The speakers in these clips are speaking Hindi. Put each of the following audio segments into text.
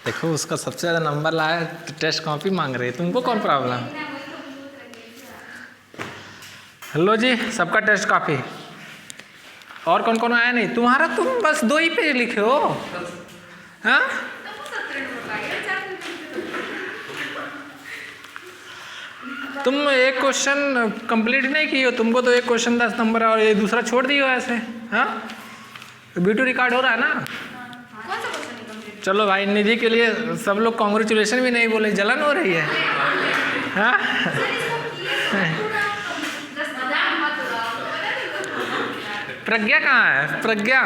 देखो उसका सबसे ज़्यादा नंबर लाया, टेस्ट कॉपी मांग रही है, तुमको कौन प्रॉब्लम? हेलो जी, सबका टेस्ट कॉपी। और कौन कौन आया नहीं? तुम्हारा तुम बस 2 ही पेज लिखे हो। हाँ, तुम एक क्वेश्चन कंप्लीट नहीं किए हो, तुमको तो एक क्वेश्चन 10 नंबर और ये दूसरा छोड़ दियो ऐसे। हाँ, वीडियो रिकॉर्ड हो रहा है ना? चलो भाई, निधि के लिए सब लोग कांग्रेचुलेशन भी नहीं बोले, जलन हो रही है। हाँ प्रज्ञा कहाँ है? प्रज्ञा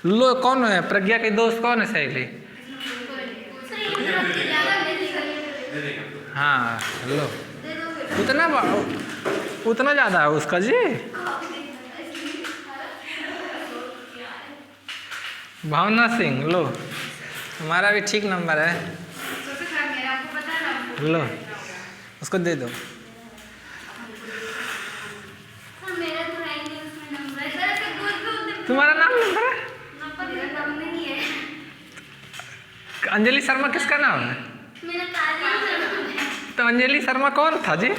लो, कौन है प्रज्ञा के दोस्त? कौन है सहेली? हाँ लो, उतना ज़्यादा है उसका जी। भावना सिंह लो, हमारा भी ठीक नंबर है, लो उसको दे दो। तुम्हारा नाम नंबर है? अंजलि शर्मा किसका नाम है? तो अंजलि शर्मा कौन था जी?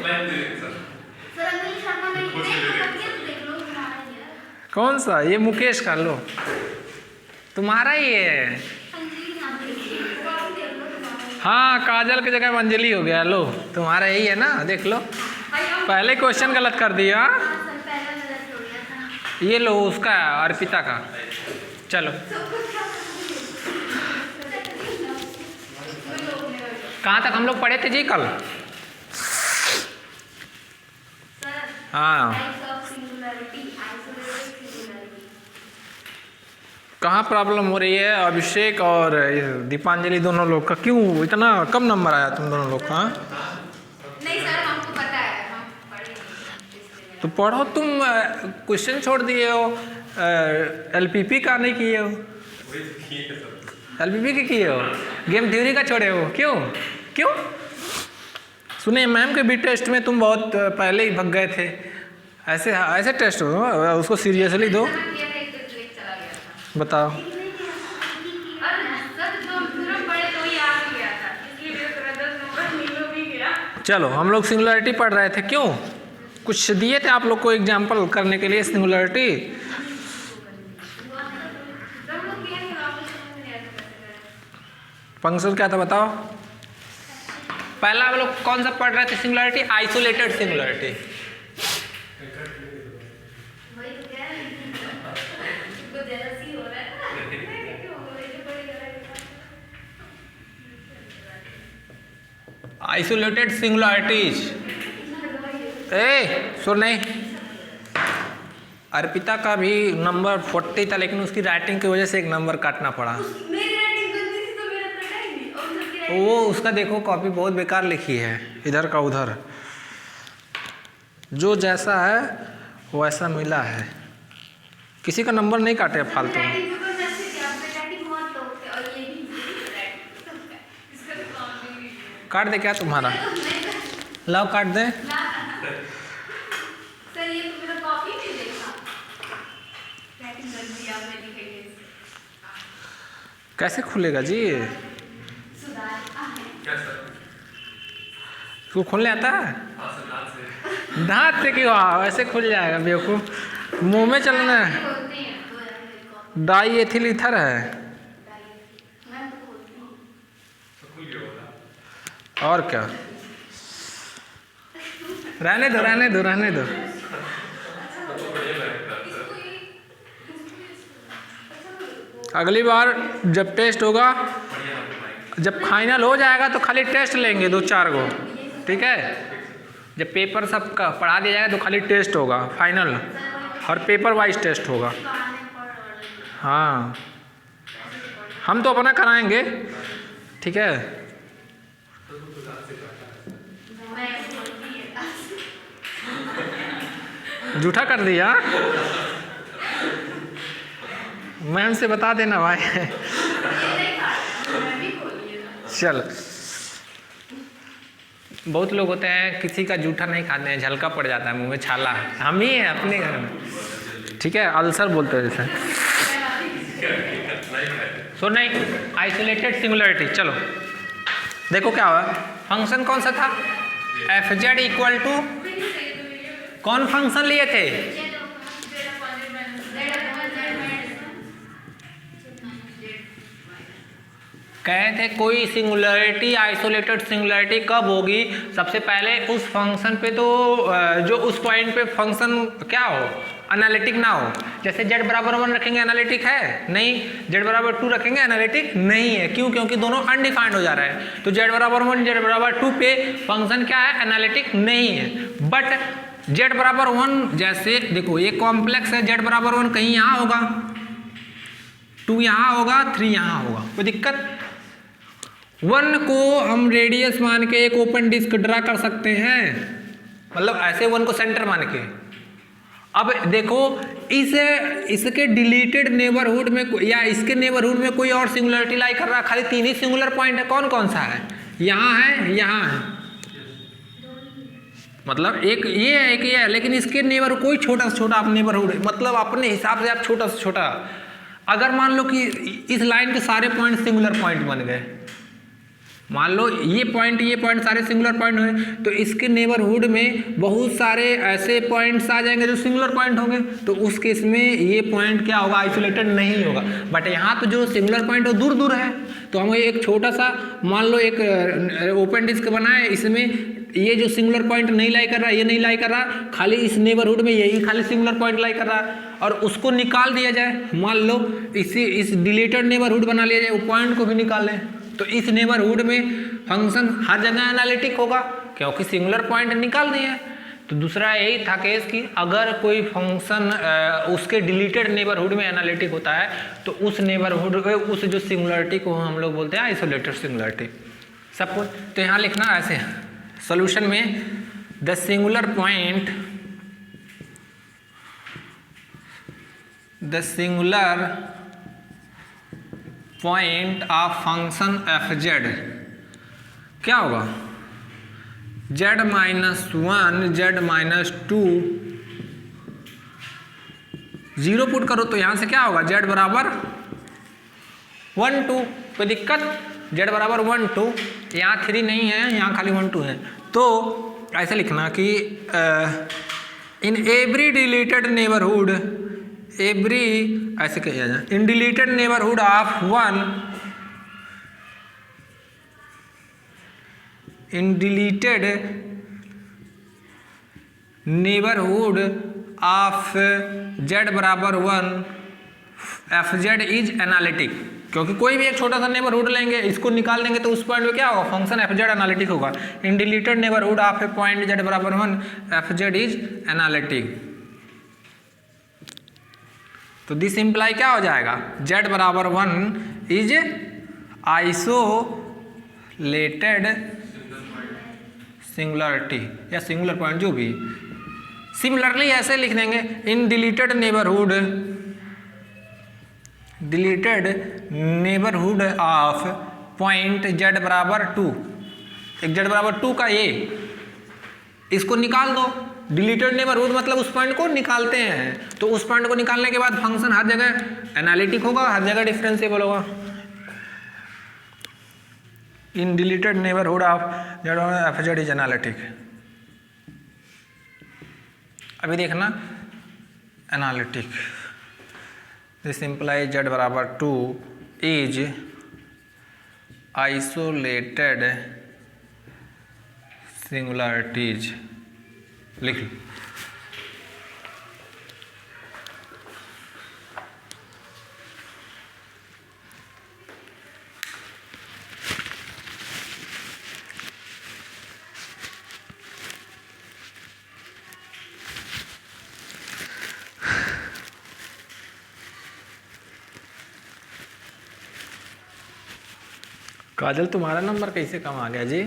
कौन सा? ये मुकेश का, लो तुम्हारा ही है। हाँ, काजल की जगह अंजलि हो गया, लो तुम्हारा यही है ना, देख लो। पहले क्वेश्चन गलत कर दिया। ये लो उसका, अर्पिता का। चलो, कहाँ तक हम लोग पढ़े थे जी कल? हाँ, कहाँ प्रॉब्लम हो रही है? अभिषेक और दीपांजलि दोनों लोग का क्यों इतना कम नंबर आया तुम दोनों लोग का? नहीं सर, हमको पता है, हम पढ़े। तो पढ़ो, तुम क्वेश्चन छोड़ दिए हो, एलपीपी का नहीं किए हो। एलपीपी के किए हो, गेम थ्योरी का छोड़े हो, क्यों क्यों? सुने मैम के भी टेस्ट में तुम बहुत पहले ही भग गए थे। ऐसे ऐसे टेस्ट हो, उसको सीरियसली दो। बताओ। चलो, हम लोग सिंगुलरिटी पढ़ रहे थे, क्यों कुछ दिए थे आप लोग को एग्जाम्पल करने के लिए सिंगुलरिटी? फंक्शन क्या था बताओ? पहला हम लोग कौन सा पढ़ रहे थे singularity? Isolated singularity. Isolated singularities. सुन नहीं, अर्पिता का भी नंबर 40 था, लेकिन उसकी राइटिंग की वजह से एक नंबर काटना पड़ा। वो उसका देखो कॉपी बहुत बेकार लिखी है, इधर का उधर, जो जैसा है वैसा मिला है, किसी का नंबर नहीं काटे फालतू में। काट दे क्या तुम्हारा? लाओ काट दे। कैसे खुलेगा जी? इसको खोलने आता है? दांत से क्यों? ऐसे खुल जाएगा बेवकूफ, मुंह में चलना है। डाई एथिल ईथर है और क्या? रहने दो रहने दो रहने दो। अगली बार जब टेस्ट होगा, जब फाइनल हो जाएगा तो खाली टेस्ट लेंगे 2-4 गो, ठीक है? जब पेपर सब का पढ़ा दिया जाएगा तो खाली टेस्ट होगा फाइनल, हर पेपर वाइज टेस्ट होगा। हाँ, हम तो अपना कराएंगे, ठीक है? झूठा कर दिया, मैम से बता देना भाई। चल, बहुत लोग होते हैं किसी का जूठा नहीं खाते हैं, झलका पड़ जाता है, मुंह में छाला। हम ही हैं अपने घर में, ठीक है? अल्सर बोलते हैं जैसे। सो नहीं, आइसोलेटेड सिंगुलरिटी। चलो देखो क्या हुआ, फंक्शन कौन सा था, एफ जेड इक्वल टू, कौन फंक्शन लिए थे, कहे थे कोई सिंगुलरिटी आइसोलेटेड सिंगुलरिटी कब होगी, सबसे पहले उस फंक्शन पे तो जो उस पॉइंट पे फंक्शन क्या हो, एनालिटिक ना हो। जैसे z बराबर 1 रखेंगे एनालिटिक है नहीं, z बराबर 2 रखेंगे एनालिटिक नहीं है। क्यों? क्योंकि दोनों अनडिफाइंड हो जा रहा है। तो z बराबर 1 z बराबर 2 पे फंक्शन क्या है, एनालिटिक नहीं है। बट z बराबर 1, जैसे देखो ये कॉम्प्लेक्स है, z बराबर 1 कहीं यहाँ होगा, 2 यहाँ होगा, 3 यहाँ होगा, कोई दिक्कत। 1 को हम रेडियस मान के एक ओपन डिस्क ड्रा कर सकते हैं, मतलब ऐसे 1 को सेंटर मान के। अब देखो इसके डिलीटेड नेबरहुड में या इसके नेबरहुड में कोई और सिंगुलरिटी लाई कर रहा है, खाली 3 ही सिंगुलर पॉइंट है। कौन कौन सा है, यहाँ है, यहाँ है, मतलब एक ये है, एक ये है, लेकिन इसके नेबर कोई छोटा से छोटा आप नेबरहुड, मतलब अपने हिसाब से आप छोटा से छोटा। अगर मान लो कि इस लाइन के सारे पॉइंट सिंगुलर पॉइंट बन गए, मान लो ये पॉइंट सारे सिंगुलर पॉइंट हुए, तो इसके नेबरहुड में बहुत सारे ऐसे पॉइंट्स आ जाएंगे जो सिंगुलर पॉइंट होंगे, तो उस केस में ये पॉइंट क्या होगा, आइसोलेटेड नहीं होगा। बट यहाँ तो जो सिंगुलर पॉइंट वो दूर दूर है, तो हम एक छोटा सा मान लो एक ओपन डिस्क बनाए, इसमें ये जो सिंगुलर पॉइंट नहीं लाई कर रहा, ये नहीं लाई कर रहा, खाली इस नेबरहुड में यही खाली सिंगुलर पॉइंट लाई कर रहा है, और उसको निकाल दिया जाए। मान लो इस डिलीटेड नेबरहुड बना लिया जाए, वो पॉइंट को भी निकाल लें, तो इस नेबरहुड में फंक्शन हर जगह एनालिटिक होगा, क्योंकि सिंगुलर पॉइंट निकाल दिए। तो दूसरा यही था केस कि अगर कोई फंक्शन उसके डिलीटेड नेबरहुड में एनालिटिक होता है, तो उस नेबरहुड उस जो सिंगुलरिटी को हम लोग बोलते हैं आइसोलेटेड सिंगुलरिटी। सब कुछ तो यहाँ लिखना ऐसे सॉल्यूशन में, the singular point of function f Z क्या होगा, z minus 1 z minus 2 zero put करो तो यहाँ से क्या होगा, z बराबर 1 2, कोई दिक्कत, z बराबर 1 2, यहाँ 3 नहीं है, यहाँ खाली 1 2 है। तो ऐसे लिखना कि in every deleted neighbourhood, every ऐसे कहा जाए, in deleted neighbourhood of 1, in deleted neighbourhood of z बराबर 1 एफ जेड इज एनालिटिक। क्योंकि कोई भी एक छोटा सा नेबरहुड लेंगे, इसको निकाल देंगे, तो उस पॉइंट पे क्या होगा, फंक्शन एफ जेड एनालिटिक होगा। In deleted neighbourhood of a point z बराबर 1 एफ जेड इज एनालिटिक। तो दिस इम्प्लाई क्या हो जाएगा, z बराबर 1 इज आइसोलेटेड सिंगुलरिटी या सिंगुलर पॉइंट, जो भी। सिमिलरली ऐसे लिख देंगे, in deleted neighbourhood of point z बराबर 2, एक z बराबर 2 का ये, इसको निकाल दो। डिलीटेड नेबरहुड मतलब उस पॉइंट को निकालते हैं, तो उस पॉइंट को निकालने के बाद फंक्शन हर जगह एनालिटिक होगा, हर जगह डिफरेंशिएबल होगा। In deleted neighbourhood of z f z is analytic. अभी देखना एनालिटिक, दिस इम्प्लाई z बराबर 2 इज आइसोलेटेड सिंगुलरिटीज। लिख लो। काजल तुम्हारा नंबर कैसे कम आ गया जी?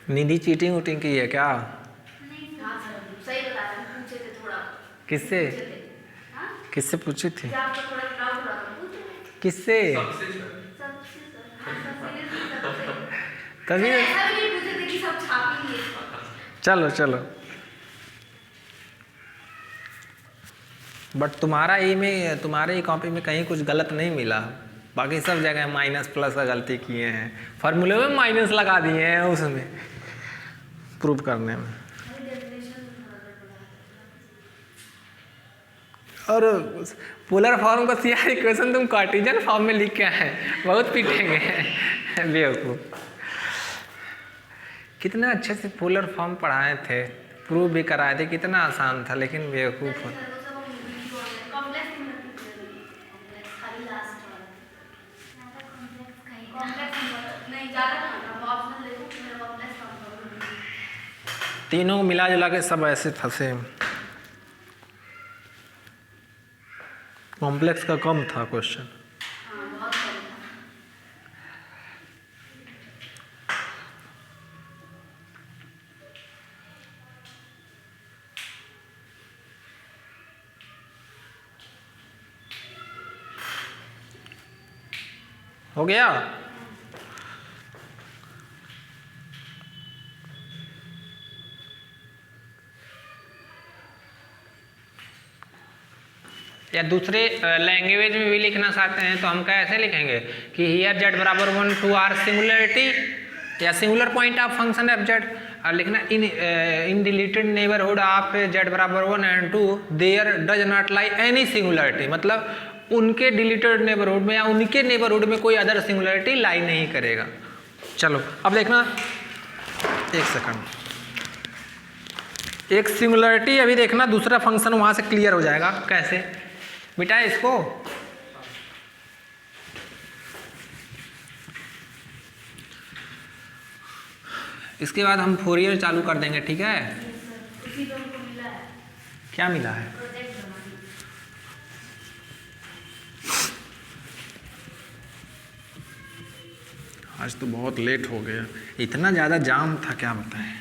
निधि चीटिंग उटिंग की है क्या? सही बता रहे हैं, पूछे थे थोड़ा। किससे? हाँ? किससे पूछी थी? आपको थोड़ा डाउट रहा था, पूछे थे। किससे? सबसे सर, हाँ, सबसे। कभी ऐसा भी नहीं पूछे थे कि सब छापेंगे। चलो चलो, बट तुम्हारे ही कॉपी में कहीं कुछ गलत नहीं मिला, बाकी सब जगह माइनस प्लस का गलती किए हैं, फार्मूले में माइनस लगा दिए हैं उसमें प्रूव करने में। और पोलर फॉर्म का सीआर इक्वेशन तुम कार्टेशियन फॉर्म में लिख के आए, बहुत पीटेंगे बेवकूफ। कितना अच्छे से पोलर फॉर्म पढ़ाए थे, प्रूव भी कराए थे, कितना आसान था, लेकिन बेवकूफ तीनों को मिला जुला के सब ऐसे फंसे। कॉम्प्लेक्स का कम था क्वेश्चन। हो गया? या दूसरे लैंग्वेज में भी लिखना चाहते हैं तो हम कैसे लिखेंगे कि हियर जेड बराबर 1 टू आर सिंगुलरिटी या singular point of function f z, और लिखना in deleted neighbourhood of z बराबर 1 and 2 there does not lie any singularity, मतलब उनके डिलीटेड नेबरहुड में या उनके नेबरहुड में कोई अदर सिंगुलरिटी लाई नहीं करेगा। चलो अब देखना, एक सेकंड, एक सिंगुलरिटी अभी देखना, दूसरा फंक्शन वहां से क्लियर हो जाएगा। कैसे बेटा इसको इसके बाद हम फोरियर चालू कर देंगे, ठीक है? क्या मिला है? आज तो बहुत लेट हो गया, इतना ज़्यादा जाम था क्या बताएं।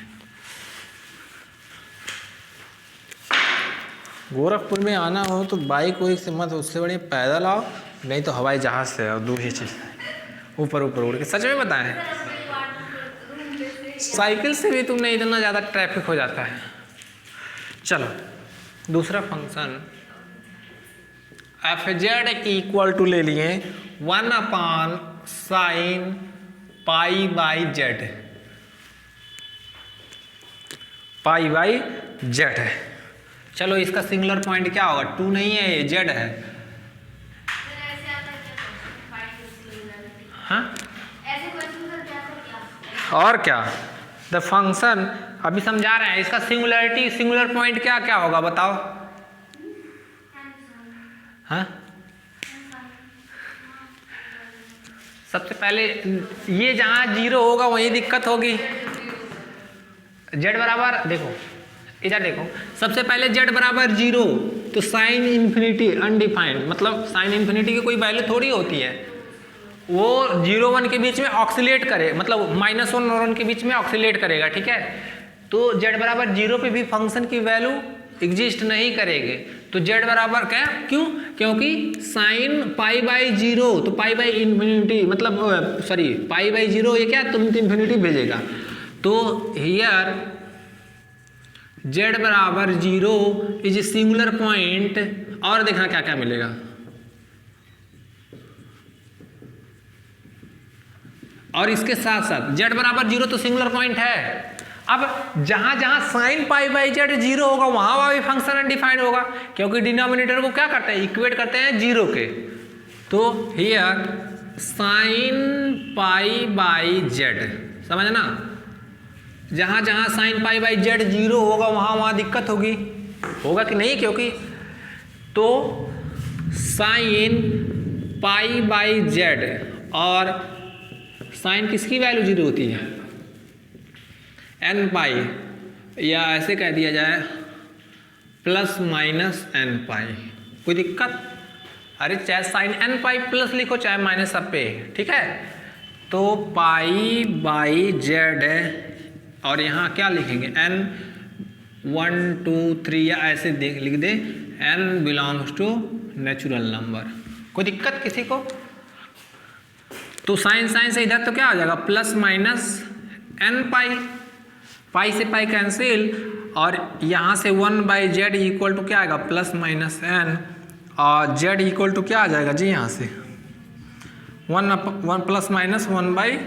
गोरखपुर में आना हो तो बाइक वही से मत, उससे बड़ी पैदल आओ, नहीं तो हवाई जहाज़ से आओ, दो ही चीज़ ऊपर ऊपर उड़ के। सच में बताएं, साइकिल से भी तुमने इतना ज़्यादा ट्रैफिक हो जाता है। चलो दूसरा function f Z equal to ले लिए 1/sin pi by z, pi by z है। चलो इसका सिंगुलर पॉइंट क्या होगा? 2 नहीं है, ये जेड है। हाँ और क्या, द फंक्शन अभी समझा रहे हैं, इसका सिंगुलरिटी सिंगुलर पॉइंट क्या क्या होगा बताओ? हाँ सबसे पहले ये जहाँ 0 होगा वहीं दिक्कत होगी। जेड बराबर देखो इधर देखो, सबसे पहले जेड बराबर 0 तो साइन इन्फिनिटी अनडिफाइंड, मतलब साइन इन्फिनिटी की कोई वैल्यू थोड़ी होती है, वो 0-1 के बीच में ऑक्सीलेट करे, मतलब -1 और 1 के बीच में ऑक्सीलेट करेगा, ठीक है? तो जेड बराबर 0 पे भी फंक्शन की वैल्यू एग्जिस्ट नहीं करेगी। तो जेड बराबर क्या, क्यों? क्योंकि साइन पाई बाई 0 तो पाई बाई इन्फिनिटी, मतलब सॉरी पाई बाई 0 ये क्या तुम इन्फिनिटी भेजेगा। तो हियर जेड बराबर 0 इज ए सिंगुलर पॉइंट, और देखना क्या क्या मिलेगा। और इसके साथ साथ जेड बराबर 0 तो सिंगुलर पॉइंट है। अब जहां जहां साइन पाई बाई जेड 0 होगा वहां भी फंक्शन अनडिफाइंड होगा, क्योंकि डिनोमिनेटर को क्या करते हैं, इक्वेट करते हैं 0 के। तो here sine pi by Z, समझना, जहां जहां साइन पाई बाई जेड 0 होगा वहां वहां दिक्कत होगी, होगा कि नहीं? क्योंकि तो साइन पाई बाई जेड और साइन किसकी वैल्यू 0 होती है? एन पाई, या ऐसे कह दिया जाए प्लस माइनस एन पाई, कोई दिक्कत? अरे चाहे साइन एन पाई प्लस लिखो चाहे माइनस सब पे, ठीक है? तो पाई बाई जेड है, और यहाँ क्या लिखेंगे? एन 1 2 3 या ऐसे लिख दे, n belongs to natural number, कोई दिक्कत किसी को? तो साइन साइन से इधर तो क्या हो जाएगा, प्लस माइनस n पाई, पाई से पाई कैंसिल, और यहाँ से 1/z इक्वल टू क्या आएगा प्लस माइनस n, और z इक्वल टू क्या आ जाएगा जी यहाँ से 1 प्लस माइनस 1/,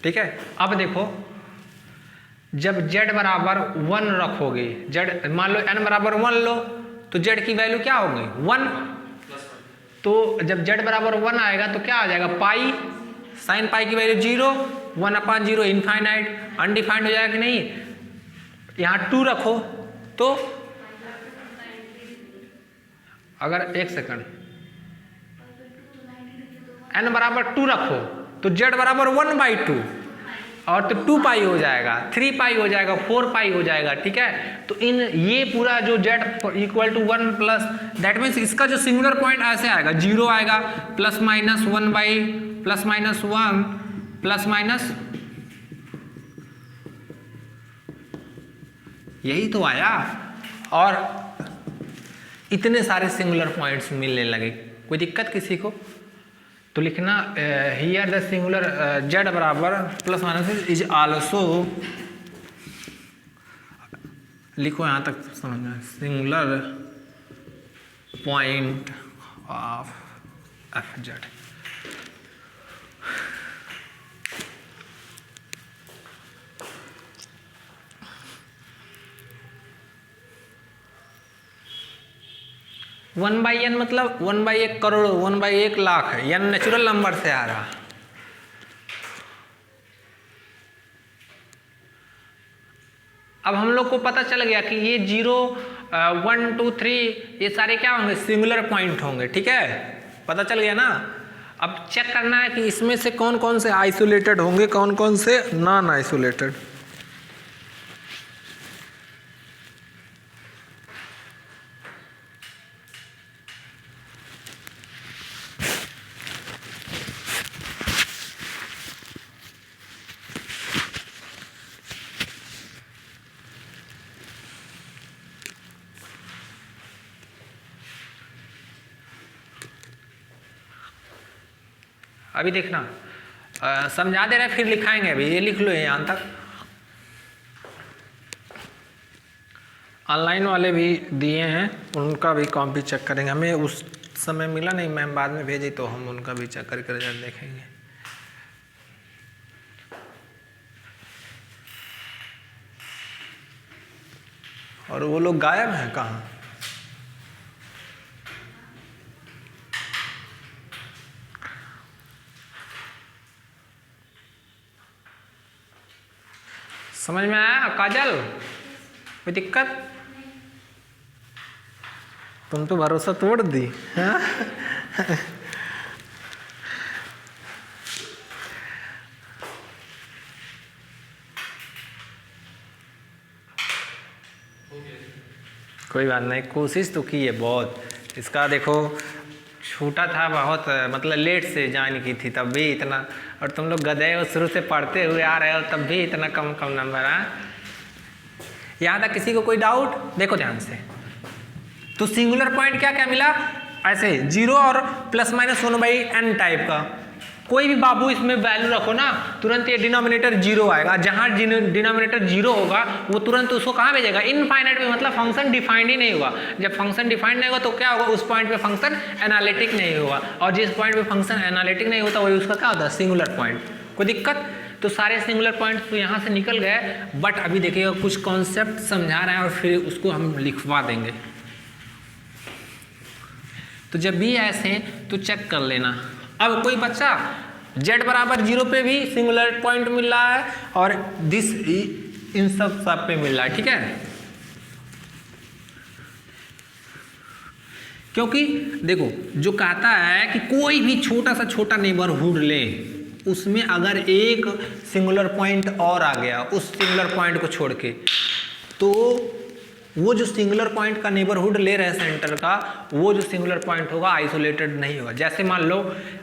ठीक है। अब देखो जब z बराबर 1 रखोगे, z मान लो n बराबर 1 लो तो z की वैल्यू क्या होगी 1, तो जब z बराबर 1 आएगा तो क्या आ जाएगा पाई, साइन पाई की वैल्यू 0, 1/0 इनफाइनाइट, अनडिफाइंड हो जाएगा कि नहीं। यहाँ 2 रखो तो अगर एक सेकंड n बराबर 2 रखो तो z बराबर 1/2 और तो 2 पाई हो जाएगा, 3 पाई हो जाएगा, 4 पाई हो जाएगा, ठीक है। तो इन ये पूरा जो z equal to 1 plus, that means इसका जो सिंगुलर पॉइंट ऐसे आएगा 0 आएगा, plus minus 1 plus minus 1 plus minus, यही तो आया। और इतने सारे सिंगुलर पॉइंट्स मिलने लगे, कोई दिक्कत किसी को? तो लिखना हियर द सिंगुलर z बराबर प्लस माइनस इज आल्सो, लिखो यहाँ तक समझना, singular point of fz। One by n मतलब 1/1 करोड़, 1/1 लाख है, n नेचुरल नंबर से आ रहा। अब हम लोग को पता चल गया कि ये 0, 1, 2, 3 ये सारे क्या होंगे सिंगुलर पॉइंट होंगे, ठीक है, पता चल गया ना। अब चेक करना है कि इसमें से कौन कौन से आइसोलेटेड होंगे, कौन कौन से नॉन आइसोलेटेड। अभी देखना समझा दे रहे फिर लिखाएंगे, अभी ये लिख लो यहाँ तक। ऑनलाइन वाले भी दिए हैं, उनका भी कॉपी चेक करेंगे। हमें उस समय मिला नहीं, मैम बाद में भेजी तो हम उनका भी चेक करके रिजल्ट देखेंगे। और वो लोग गायब हैं कहाँ? समझ में आया काजल? कोई दिक्कत? तुम तो भरोसा तोड़ दी हाँ? कोई बात नहीं, कोशिश तो की है बहुत। इसका देखो छोटा था बहुत, मतलब लेट से ज्वाइन की थी तब भी इतना, और तुम लोग गधे हो शुरू से पढ़ते हुए आ रहे हो तब भी इतना कम कम नंबर है। यहाँ तक किसी को कोई डाउट? देखो ध्यान से, तो सिंगुलर पॉइंट क्या क्या मिला ऐसे 0 और प्लस माइनस 1/n टाइप का। कोई भी बाबू इसमें वैल्यू रखो ना, तुरंत ये डिनोमिनेटर 0 आएगा। जहाँ डिनोमिनेटर 0 होगा वो तुरंत उसको कहाँ भेजेगा? इनफाइनाइट में, मतलब फंक्शन डिफाइंड ही नहीं होगा। जब फंक्शन डिफाइंड नहीं होगा तो क्या होगा? उस पॉइंट पे फंक्शन एनालिटिक नहीं होगा, और जिस पॉइंट पे फंक्शन एनालिटिक नहीं होता वही उसका क्या होता है? Singular point. कोई दिक्कत? तो सारे सिंगुलर पॉइंट्स तो यहाँ से निकल गए, बट अभी देखिएगा कुछ कॉन्सेप्ट समझा रहे हैं और फिर उसको हम लिखवा देंगे। तो जब भी ऐसे तो चेक कर लेना। अब कोई बच्चा z बराबर 0 पे भी सिंगुलर पॉइंट मिल रहा है और दिस इन सब पे मिल रहा है, ठीक है। क्योंकि देखो जो कहता है कि कोई भी छोटा सा छोटा नेबरहुड ले, उसमें अगर एक सिंगुलर पॉइंट और आ गया उस सिंगुलर पॉइंट को छोड़ के, तो वो जो सिंगुलर पॉइंट का नेबरहुड ले रहे हैं सेंटर का, वो जो सिंगुलर पॉइंट होगा आइसोलेटेड नहीं होगा। जैसे मान लो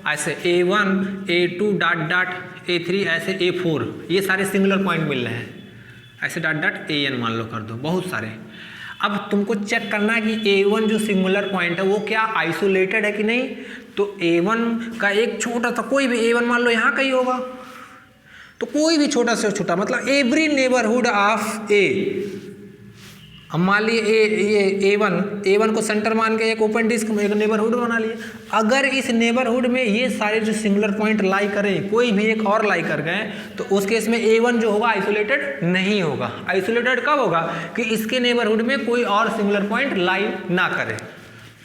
ऐसे A1, A2 dot dot A3 ऐसे A4, ये सारे सिंगुलर पॉइंट मिल रहे हैं। ऐसे डॉट डॉट AN मान लो कर दो, बहुत सारे। अब तुमको चेक करना है कि A1 जो सिंगुलर पॉइंट है वो क्या आइसोलेटेड है कि नहीं। तो A1 का एक छोटा सा कोई भी A1 मान लो यहाँ कहीं होगा, तो कोई भी छोटा से छोटा मतलब एवरी नेबरहुड ऑफ ए, हम मान लिए ये A1 को सेंटर मान के एक ओपन डिस्क में एक नेबरहुड बना लिए। अगर इस नेबरहुड में ये सारे जो सिंगुलर पॉइंट लाई करें, कोई भी एक और लाई कर गए, तो उस केस में A1 जो होगा आइसोलेटेड नहीं होगा। आइसोलेटेड कब होगा कि इसके नेबरहुड में कोई और सिंगुलर पॉइंट लाई ना करे,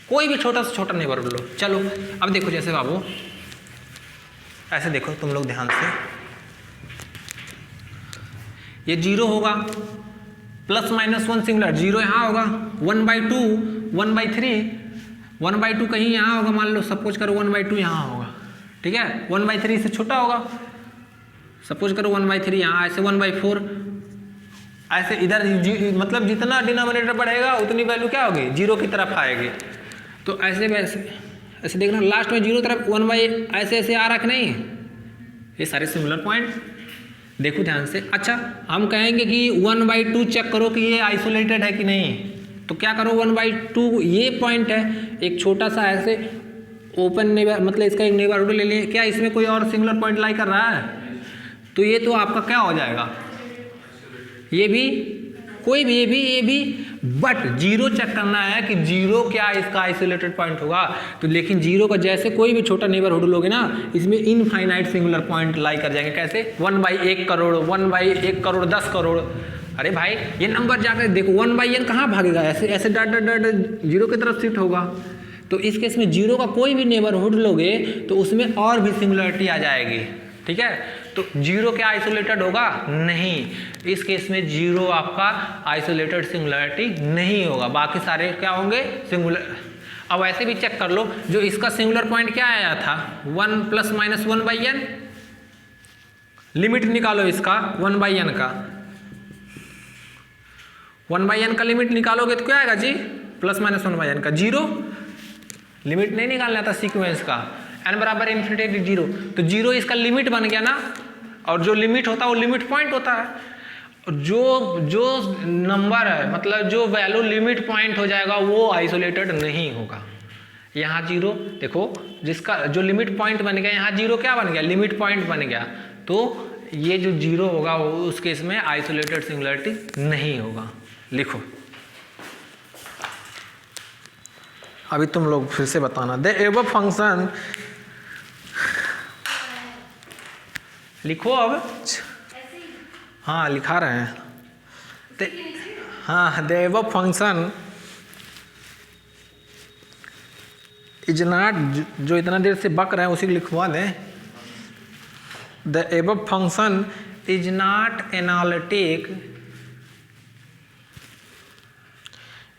कोई भी छोटा से छोटा नेबरहुड लो। चलो अब देखो, जैसे बाबू ऐसे देखो तुम लोग ध्यान से, ये 0 होगा, +-1 सिंगुलर, 0 यहाँ होगा, 1/2, 1/3, 1/2 कहीं यहाँ होगा, मान लो सपोज करो 1/2 यहाँ होगा, ठीक है, 1/3 से छोटा होगा, सपोज करो 1/3 यहाँ, ऐसे 1/4, ऐसे इधर मतलब जितना डिनोमिनेटर बढ़ेगा उतनी वैल्यू क्या होगी 0 की तरफ आएगी। तो ऐसे वैसे ऐसे देखना, लास्ट में 0 तरफ 1 ऐसे ऐसे आ रहा कि नहीं, ये सारे सिंगुलर पॉइंट देखो ध्यान से। अच्छा हम कहेंगे कि 1/2 चेक करो कि ये आइसोलेटेड है कि नहीं, तो क्या करो 1/2 ये पॉइंट है, एक छोटा सा ऐसे ओपन नेबर मतलब इसका एक नेबरहुड ले लिए, क्या इसमें कोई और सिंगुलर पॉइंट लाई कर रहा है, तो ये तो आपका क्या हो जाएगा, ये भी कोई भी ये भी बट 0 चेक करना है कि 0 क्या इसका आइसोलेटेड पॉइंट होगा। तो लेकिन 0 का जैसे कोई भी छोटा नेबरहुड लोगे ना, इसमें इनफाइनाइट सिंगुलर पॉइंट लाई कर जाएंगे। कैसे 1/1 करोड़, 1/1 करोड़ 10 करोड़। अरे भाई ये नंबर जाकर देखो 1/n कहाँ भागेगा, ऐसे ऐसे डट डट डट 0 की तरफ शिफ्ट होगा। तो इस केस में 0 का कोई भी नेबरहुड लोगे तो उसमें और भी सिंगुलरिटी आ जाएगी, ठीक है। तो 0 क्या आइसोलेटेड होगा, नहीं, इस केस में 0 आपका आइसोलेटेड सिंगुलरिटी नहीं होगा, बाकी सारे क्या होंगे सिंगुलर। अब ऐसे भी चेक कर लो, जो इसका सिंगुलर पॉइंट क्या आया था 1 ± 1/n, लिमिट निकालो इसका 1/n का, 1/n का लिमिट निकालोगे तो क्या आएगा जी +- 1/n का 0, लिमिट नहीं निकालना था सीक्वेंस का, n बराबर ∞ 0, तो 0 इसका लिमिट बन गया ना, और जो लिमिट होता है वो लिमिट पॉइंट होता है। जो नंबर है मतलब जो वैल्यू लिमिट पॉइंट हो जाएगा वो आइसोलेटेड नहीं होगा। यहाँ 0 देखो, जिसका जो लिमिट पॉइंट बन गया, यहाँ 0 क्या बन गया, लिमिट पॉइंट बन गया, तो ये जो 0 होगा वो उस केस में आइसोलेटेड सिंगुलरिटी नहीं होगा। लिखो अभी तुम लोग फिर से बताना, द एबव फंक्शन, लिखो अब, हाँ लिखा रहे हैं, हाँ the above function is not, जो इतना देर से बक रहे हैं उसी को लिखवा दें, the above function is not analytic,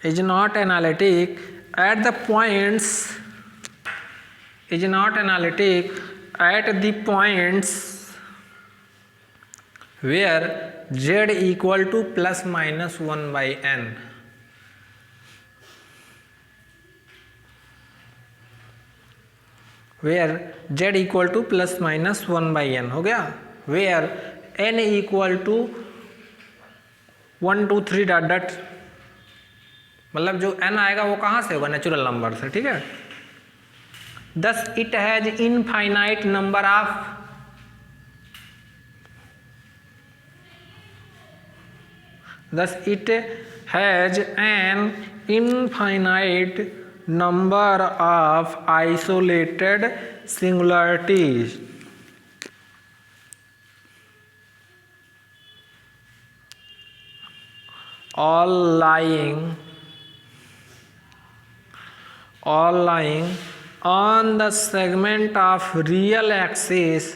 is not analytic at the points, is not analytic at the points where z equal to ±1/n, where z equal to ±1/n हो गया, where n equal to 1 2 3 dot dot, मतलब जो n आएगा वो कहाँ से होगा, नेचुरल नंबर से, ठीक है। Thus it has infinite number of, thus it has an infinite number of isolated singularities, all lying on the segment of real axis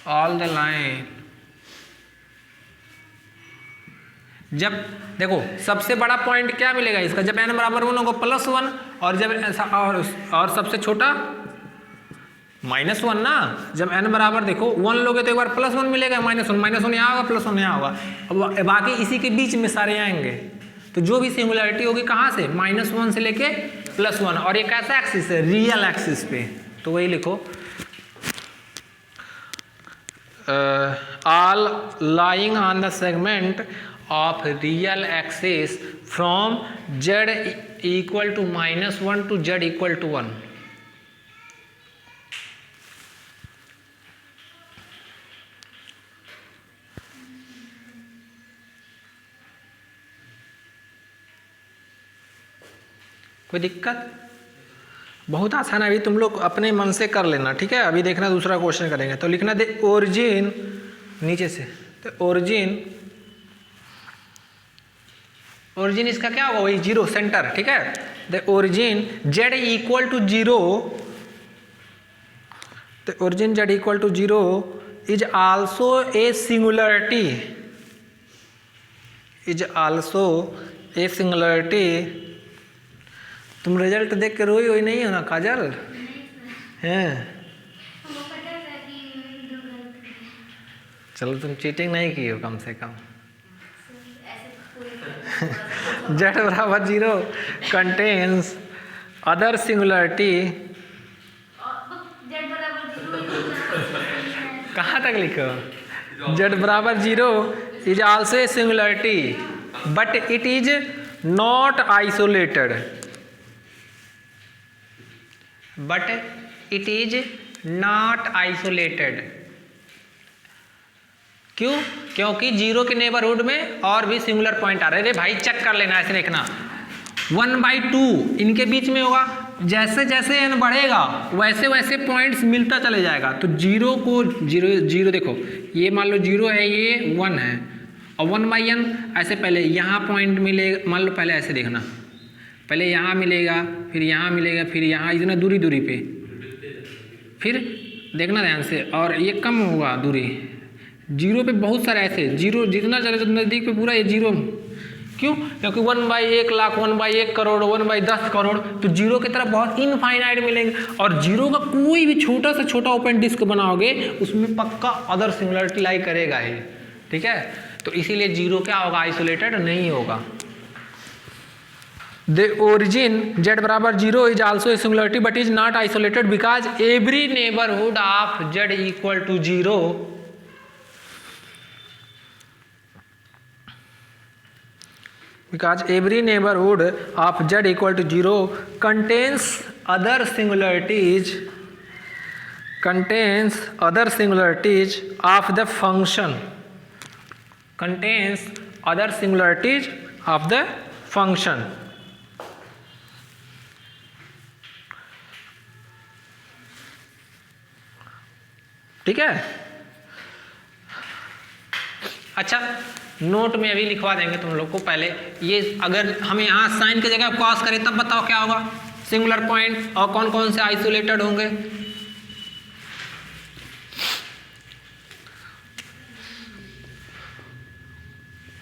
all the line, जब देखो सबसे बड़ा पॉइंट क्या मिलेगा इसका, जब n बराबर 1 होगा +1, और जब और सबसे छोटा -1 ना, जब n बराबर देखो 1 लोगे तो एक बार +1 मिलेगा, -1 यहाँ होगा, +1 यहाँ होगा, अब बाकी इसी के बीच में सारे आएंगे। तो जो भी सिंगुलरिटी होगी कहाँ से, -1 से लेके +1, और ये कैसा एक्सिस है, रियल एक्सिस पे, तो वही लिखो all lying on the segment of real axis from z equal to -1 to z equal to 1. कोई दिक्कत? बहुत आसान है, अभी तुम लोग अपने मन से कर लेना, ठीक है। अभी देखना दूसरा क्वेश्चन करेंगे। तो लिखना दे ओरिजिन, नीचे से, तो ओरिजिन इसका क्या होगा, वही 0 सेंटर, ठीक है। The origin z equal to 0, तो origin z equal to 0 is also a singularity, तुम रिजल्ट देख के रोई नहीं हो ना काजल? हैं, चलो तुम चीटिंग नहीं की हो कम से कम। z बराबर 0 कंटेन्स अदर सिंगुलरिटी, कहाँ तक लिखो? z बराबर 0 is also a singularity but it is not isolated, but it is not isolated. क्यों? क्योंकि 0 के नेबरहुड में और भी सिंगुलर पॉइंट आ रहे हैं। अरे भाई चेक कर लेना, ऐसे देखना 1/2 इनके बीच में होगा, जैसे जैसे n बढ़ेगा वैसे वैसे पॉइंट्स मिलता चले जाएगा। तो 0 को 0 देखो, ये मान लो 0 है, ये 1 है, और 1/n ऐसे पहले यहाँ पॉइंट मिलेगा, मान लो पहले ऐसे देखना, पहले यहाँ मिलेगा, फिर यहाँ मिलेगा, फिर यहाँ, इतना दूरी पे, फिर देखना ध्यान से, और ये कम होगा दूरी 0 पे, बहुत सारे ऐसे 0 जितना चले नज़दीक पे पूरा ये 0। क्यों? क्योंकि 1/1 लाख, 1/1 करोड़, 1/10 करोड़, तो 0 की तरफ बहुत इनफाइनाइट मिलेंगे। और 0 का कोई भी छोटा से छोटा ओपन डिस्क बनाओगे उसमें पक्का अदर सिंगुलरिटी लाई करेगा ही, ठीक है। तो इसीलिए 0 क्या होगा, आइसोलेटेड नहीं होगा। The origin z बराबर 0 is also a singularity but is not isolated because every neighborhood of z equal to 0 contains other singularities of the function, ठीक है। अच्छा, नोट में अभी लिखवा देंगे तुम लोग को। पहले ये अगर हम यहाँ साइन की जगह कॉस करें तब बताओ क्या होगा, सिंगुलर पॉइंट और कौन कौन से आइसोलेटेड होंगे।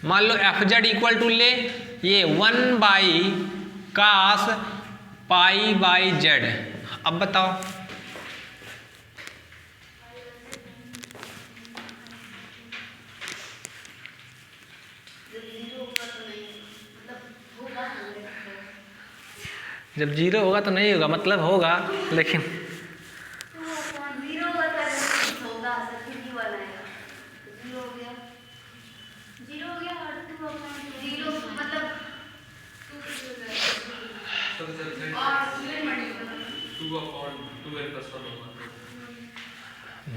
मान लो fz इक्वल टू ले ये 1/cos π/z, अब बताओ जब 0 होगा तो नहीं होगा, मतलब होगा, लेकिन 0 होगा तो होगा, सच्ची वाला है 0 हो गया, 0 हो गया और 2/0 मतलब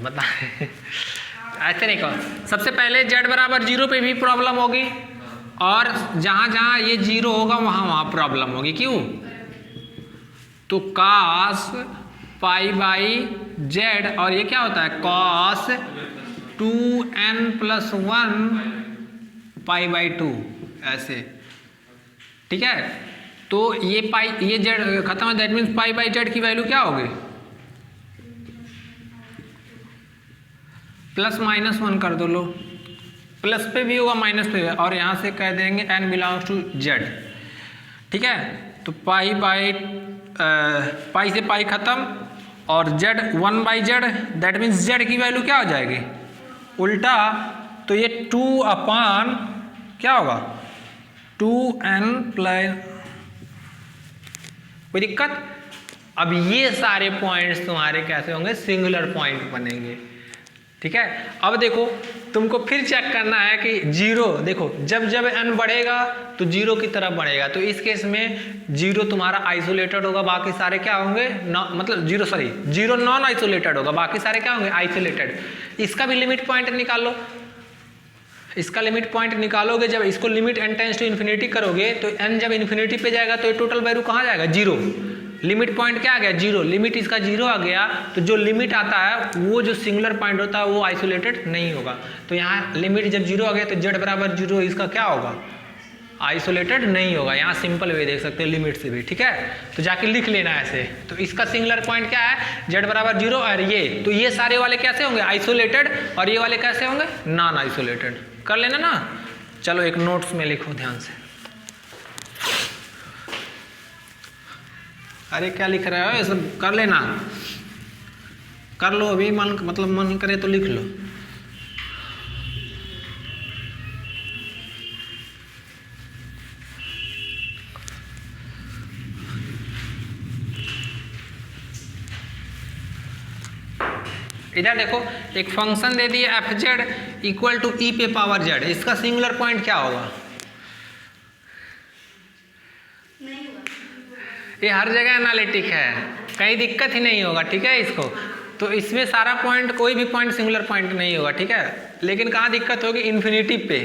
बता ऐसे नहीं कहो। सबसे पहले z बराबर 0 पे भी प्रॉब्लम होगी, और जहाँ जहाँ ये 0 होगा वहाँ वहाँ प्रॉब्लम होगी। क्यों? तो cos π/z, और ये क्या होता है cos 2n+1 π/2, ऐसे, ठीक है। तो ये पाई, ये z खत्म है, दैट मीन्स π/z की वैल्यू क्या होगी, +-1 कर दो, लो प्लस पे भी होगा माइनस पे, और यहाँ से कह देंगे n बिलोंग्स टू z, ठीक है। तो पाई से पाई खत्म, और z 1/z, that means z की वैल्यू क्या हो जाएगी उल्टा, तो ये 2/, क्या होगा 2n+, कोई दिक्कत। अब ये सारे पॉइंट्स तुम्हारे कैसे होंगे, सिंगुलर पॉइंट बनेंगे, ठीक है। अब देखो तुमको फिर चेक करना है कि जीरो, देखो जब जब n बढ़ेगा तो जीरो की तरफ बढ़ेगा, तो इस केस में जीरो तुम्हारा आइसोलेटेड होगा, बाकी सारे क्या होंगे मतलब जीरो नॉन आइसोलेटेड होगा, बाकी सारे क्या होंगे आइसोलेटेड। इसका भी लिमिट पॉइंट निकाल लो, इसका लिमिट पॉइंट निकालोगे, जब इसको limit n tends to infinity करोगे तो n जब इन्फिनिटी पे जाएगा तो ये टोटल वैल्यू कहाँ जाएगा, जीरो। लिमिट पॉइंट क्या आ गया, जीरो। लिमिट इसका जीरो आ गया तो जो लिमिट आता है वो जो सिंगुलर पॉइंट होता है वो आइसोलेटेड नहीं होगा। तो यहाँ लिमिट जब जीरो आ गया तो z बराबर जीरो, इसका क्या होगा, आइसोलेटेड नहीं होगा। यहाँ सिंपल वे देख सकते हैं लिमिट से भी, ठीक है। तो जाके लिख लेना ऐसे। तो इसका सिंगुलर पॉइंट क्या है, z बराबर जीरो, और ये तो ये सारे वाले कैसे होंगे आइसोलेटेड, और ये वाले कैसे होंगे नॉन आइसोलेटेड। कर लेना ना। चलो एक नोट्स में लिखो ध्यान से। अरे क्या लिख रहे हो, ये सब कर लेना, कर लो अभी, मन करे तो लिख लो। इधर देखो एक फंक्शन दे दिया एफ जेड इक्वल टू ई पे पावर जेड, इसका सिंगुलर पॉइंट क्या होगा, ये हर जगह एनालिटिक है, कहीं दिक्कत ही नहीं होगा, ठीक है। इसको तो इसमें सारा पॉइंट, कोई भी पॉइंट सिंगुलर पॉइंट नहीं होगा, ठीक है। लेकिन कहाँ दिक्कत होगी, इन्फिनिटी पे,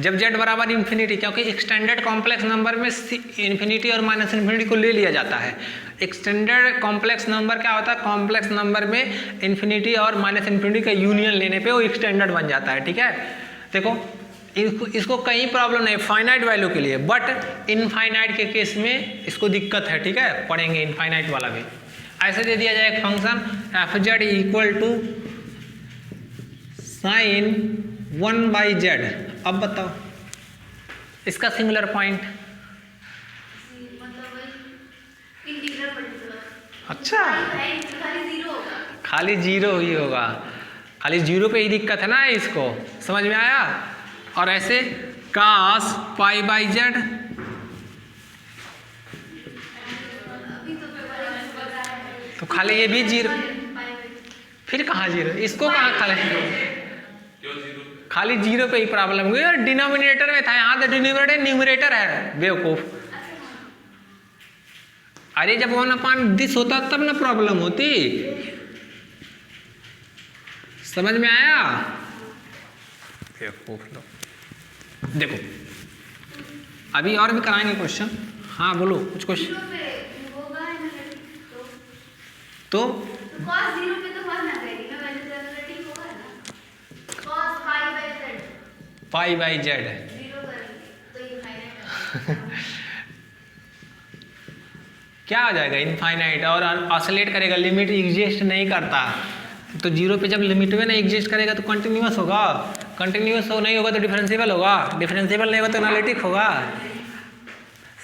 जब z बराबर इन्फिनिटी, क्योंकि एक्सटेंडेड कॉम्प्लेक्स नंबर में इन्फिनिटी और माइनस इन्फिनिटी को ले लिया जाता है। एक्सटेंडेड कॉम्प्लेक्स नंबर क्या होता है, कॉम्प्लेक्स नंबर में इन्फिनिटी और माइनस इन्फिनिटी का यूनियन लेने पे वो एक्सटेंडेड बन जाता है, ठीक है। देखो इसको कहीं प्रॉब्लम नहीं फाइनाइट वैल्यू के लिए, बट इनफाइनाइट के केस में इसको दिक्कत है, ठीक है। पढ़ेंगे इनफाइनाइट वाला भी। ऐसे दे दिया जाए एक function f Z equal to sine 1/z। अब बताओ इसका सिंगुलर पॉइंट, अच्छा खाली जीरो ही होगा, खाली जीरो पे ही दिक्कत है ना, इसको समझ में आया। और ऐसे cos π/z, तो खाली ये भी जीरो, फिर कहाँ जीरो, इसको कहाँ खाली जीरो पे ही प्रॉब्लम हुई। और डिनोमिनेटर में था, यहाँ तो डिनोमिनेटर न्यूमरेटर है बेवकूफ। अरे जब 1/this होता तब ना प्रॉब्लम होती, समझ में आया बेवकूफ लोग। देखो अभी और भी कराएंगे क्वेश्चन, हाँ बोलो कुछ क्वेश्चन। तो π/z क्या आ जाएगा इनफाइनाइट, और ऑसिलेट करेगा, लिमिट एग्जिस्ट नहीं करता। तो जीरो पे जब लिमिट में नहीं एग्जिस्ट करेगा तो कंटिन्यूअस होगा, कंटिन्यूअस हो नहीं होगा तो डिफरेंशिएबल होगा, डिफरेंशिएबल नहीं होगा तो एनालिटिक होगा।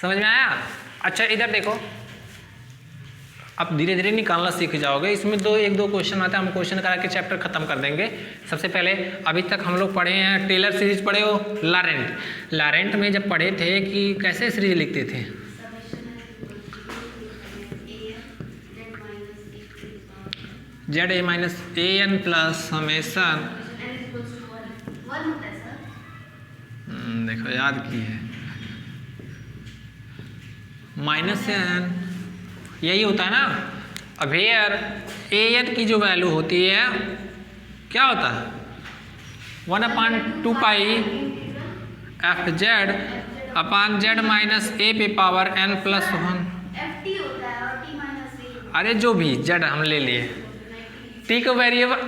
समझ में आया। अच्छा इधर देखो, अब धीरे धीरे निकालना सीख जाओगे। इसमें एक दो क्वेश्चन आते हैं, हम क्वेश्चन करा के चैप्टर खत्म कर देंगे। सबसे पहले अभी तक हम लोग पढ़े हैं टेलर सीरीज पढ़े हो, लारेंट में जब पढ़े थे कि कैसे सीरीज लिखते थे, ZA-AN प्लस समेसन, देखो याद की है, -n यही होता है ना। अब हेयर AN की जो वैल्यू होती है क्या होता है 1/2 पाई FZ upon Z minus A पे पावर n प्लस 1। अरे जो भी Z हम ले लिए, टी को वेरिएबल,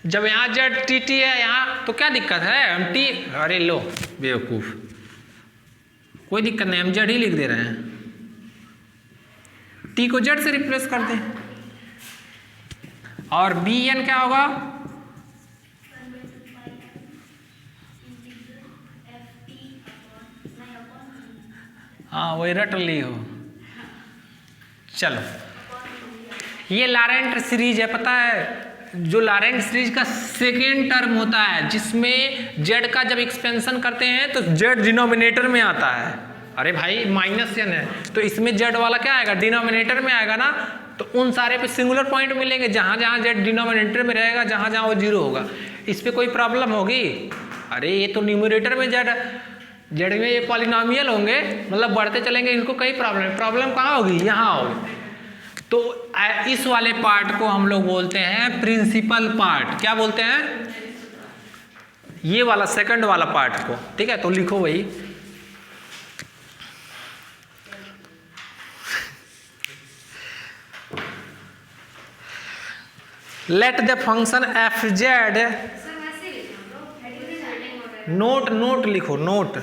जब यहाँ जेड टी टी है यहाँ तो क्या दिक्कत है, हम टी, अरे लो बेवकूफ, कोई दिक्कत नहीं, हम जेड ही लिख दे रहे हैं, टी को जेड से रिप्लेस कर दें। और बी एन क्या होगा, हाँ वही रट ली हो। चलो ये लारेंट सीरीज है, पता है जो लारेंट सीरीज का सेकेंड टर्म होता है जिसमें जेड का जब एक्सपेंशन करते हैं तो जेड डिनोमिनेटर में आता है, अरे भाई माइनस एन है तो इसमें जेड वाला क्या आएगा, डिनोमिनेटर में आएगा ना, तो उन सारे पे सिंगुलर पॉइंट मिलेंगे, जहाँ जहाँ जेड डिनोमिनेटर में रहेगा, जहाँ जहाँ वो जीरो होगा। इस पर कोई प्रॉब्लम होगी? अरे ये तो न्यूमरेटर में जेड में ये पॉलिनोमियल होंगे, मतलब बढ़ते चलेंगे, इनको कई प्रॉब्लम कहाँ होगी, यहाँ होगी। तो इस वाले पार्ट को हम लोग बोलते हैं प्रिंसिपल पार्ट। क्या बोलते हैं? ये वाला सेकंड वाला पार्ट को, ठीक है। तो लिखो वही, let the function f Z, note लिखो, नोट।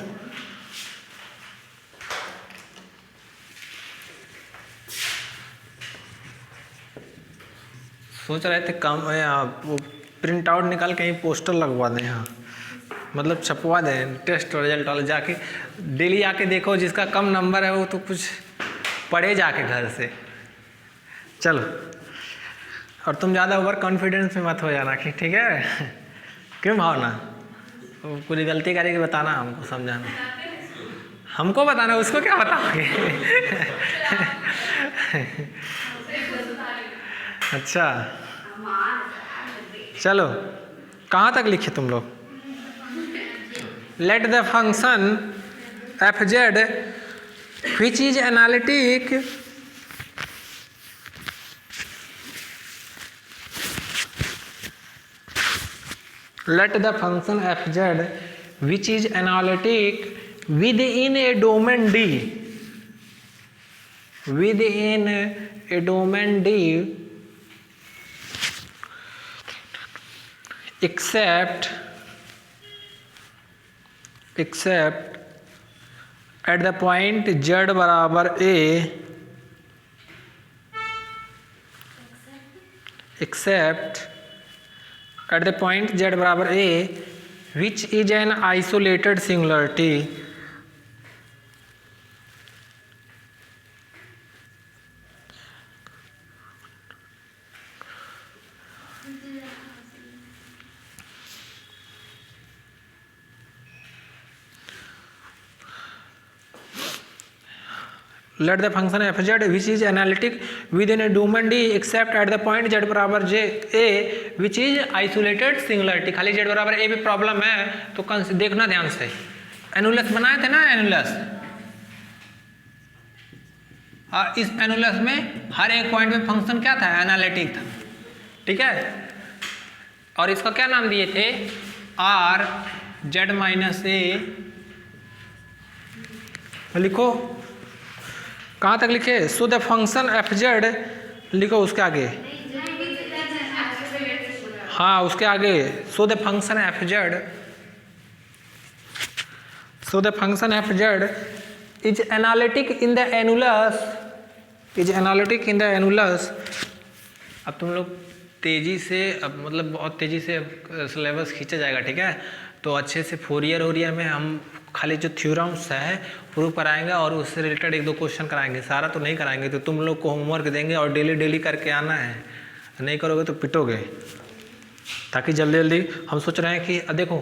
सोच रहे थे कम वो प्रिंट आउट निकाल के कहीं पोस्टर लगवा दें यहाँ, मतलब छपवा दें टेस्ट रिजल्ट वाले, जाके डेली आके देखो, जिसका कम नंबर है वो तो कुछ पढ़े जाके घर से। चलो, और तुम ज़्यादा ओवर कॉन्फिडेंस में मत हो जाना कि ठीक है। क्यों भावना, पूरी गलती करेगी बताना, हमको समझाना, हमको बताना, उसको क्या बताओगे? अच्छा चलो, कहाँ तक लिखे तुम लोग? Let the function f Z which is analytic let the function fz which is analytic within a domain D, within a domain D except at the point z बराबर a, except at the point z बराबर a which is an isolated singularity, let the function fz which is analytic within a domain D except at the point z बराबर j a which is isolated singularity। खाली z बराबर a भी प्रॉब्लम है तो देखना ध्यान से। एनुलस बनाए थे ना, एनुलस, और इस एनुलस में हर एक पॉइंट में फंक्शन क्या था, एनालिटिक था, ठीक है। और इसका क्या नाम दिए थे, r z माइनस a। लिखो, कहाँ तक लिखे? सो द फंक्शन एफ जेड, लिखो उसके आगे, हाँ उसके आगे, सो the function f Z, so the function f z is analytic in the annulus, is analytic in the annulus. अब तुम लोग तेजी से, अब मतलब बहुत तेजी से सिलेबस खींचा जाएगा, ठीक है। तो अच्छे से फोरियर ओरियर में हम खाली जो थ्योरम्स है प्रूव कराएंगे और उससे रिलेटेड एक दो क्वेश्चन कराएंगे, सारा तो नहीं कराएंगे। तो तुम लोग को होमवर्क देंगे और डेली करके आना है, नहीं करोगे तो पिटोगे। ताकि जल्दी जल्दी हम सोच रहे हैं कि देखो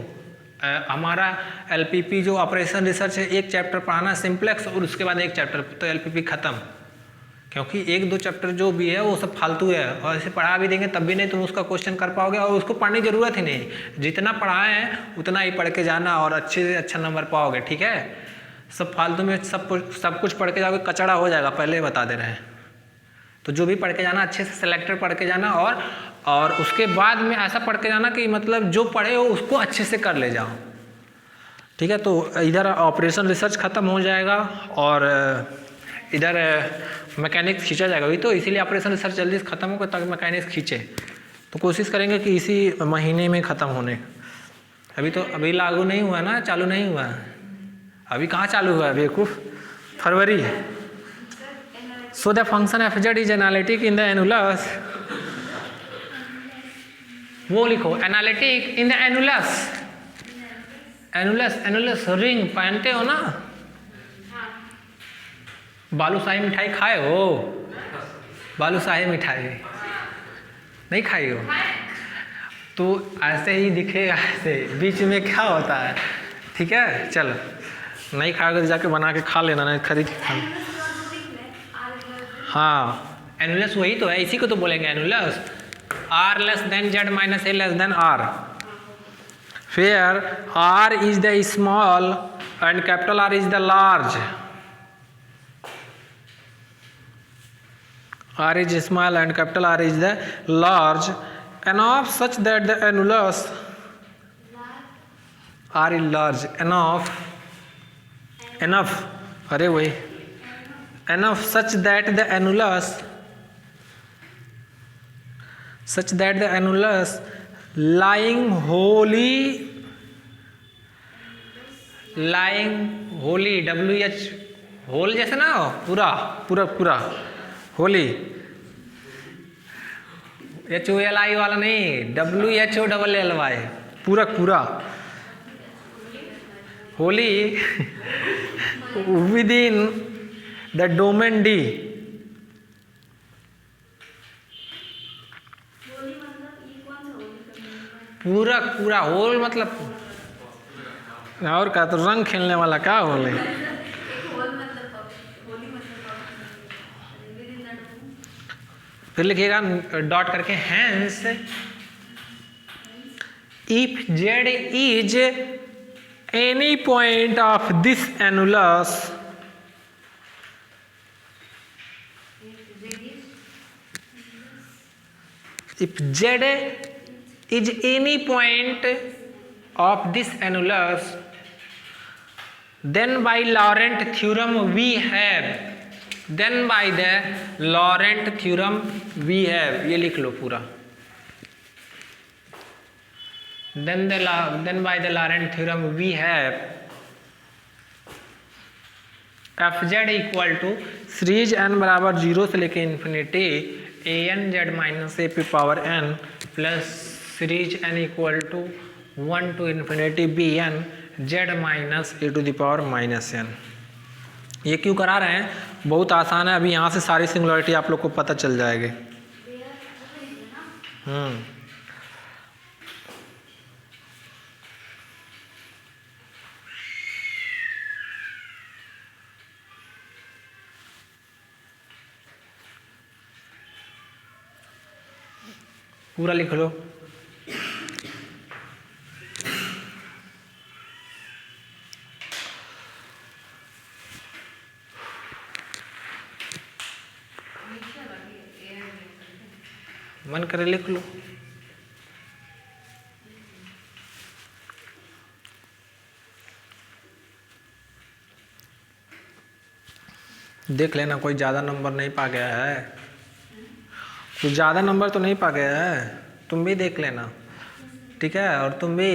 हमारा एलपीपी जो ऑपरेशन रिसर्च है, एक चैप्टर पढ़ाना सिंप्लेक्स और उसके बाद एक चैप्टर, तो एलपीपी ख़त्म। क्योंकि एक दो चैप्टर जो भी है वो सब फालतू है, और ऐसे पढ़ा भी देंगे तब भी नहीं तुम उसका क्वेश्चन कर पाओगे, और उसको पढ़ने की ज़रूरत ही नहीं। जितना पढ़ाए हैं उतना ही पढ़ के जाना और अच्छे से अच्छा नंबर पाओगे, ठीक है। सब फालतू में सब कुछ पढ़ के जाओगे, कचड़ा हो जाएगा, पहले बता दे रहे हैं। तो जो भी पढ़ के जाना अच्छे से सेलेक्टेड पढ़ के जाना, और उसके बाद में ऐसा पढ़ के जाना कि मतलब जो पढ़े हो उसको अच्छे से कर ले जाओ, ठीक है। तो इधर ऑपरेशन रिसर्च ख़त्म हो जाएगा और इधर मैकेनिक्स खींचा जाएगा भी, तो इसीलिए ऑपरेशन रिसर्च जल्दी से ख़त्म होगा ताकि मैकेनिक्स खींचे। तो कोशिश करेंगे कि इसी महीने में ख़त्म होने। अभी लागू नहीं हुआ ना, चालू नहीं हुआ, अभी कहाँ चालू हुआ है बेवकूफ़, फरवरी। So the function f z is analytic in the annulus, वो लिखो analytic in the annulus. Annulus ring पहनते हो ना, बालूशाही मिठाई खाए हो? बालूशाही मिठाई नहीं खाई हो? तो ऐसे ही दिखेगा, ऐसे बीच में क्या होता है, ठीक है। चलो नहीं खाओगे तो जाके बना के खा लेना, नहीं खरीद के खा लेना। हाँ एनुलस वही तो है, इसी को तो बोलेंगे annulus. R less than Z minus A less than R, फिर R is the small and capital R is the large. R is small and capital R is the large enough such that the annulus R is large enough अरे वही enough such that the annulus lying wholly WH whole जैसे ना पूरा होली HOLI वाला नहीं, WHOLLY पूरा wholly within the domain D। पूरा होल मतलब और क्या, तो रंग खेलने वाला क्या होली। फिर लिखिएगा डॉट करके hence if z is any point of this annulus, if z is any point of this annulus then by Laurent theorem we have, then by the Laurent theorem we have, ये लिख लो पूरा, then by the Laurent theorem we have fz equal to series n बराबर 0 से लेके infinity an z minus a पी power n plus series n equal to 1 to infinity bn z minus a to the power minus n। ये क्यों करा रहे हैं, बहुत आसान है, अभी यहाँ से सारी सिंगुलरिटी आप लोग को पता चल जाएगी। पूरा लिख लो। मन करे लिख लो। देख लेना कोई ज़्यादा नंबर नहीं पा गया है, कोई ज़्यादा नंबर तो नहीं पा गया है, तुम भी देख लेना, ठीक है। और तुम भी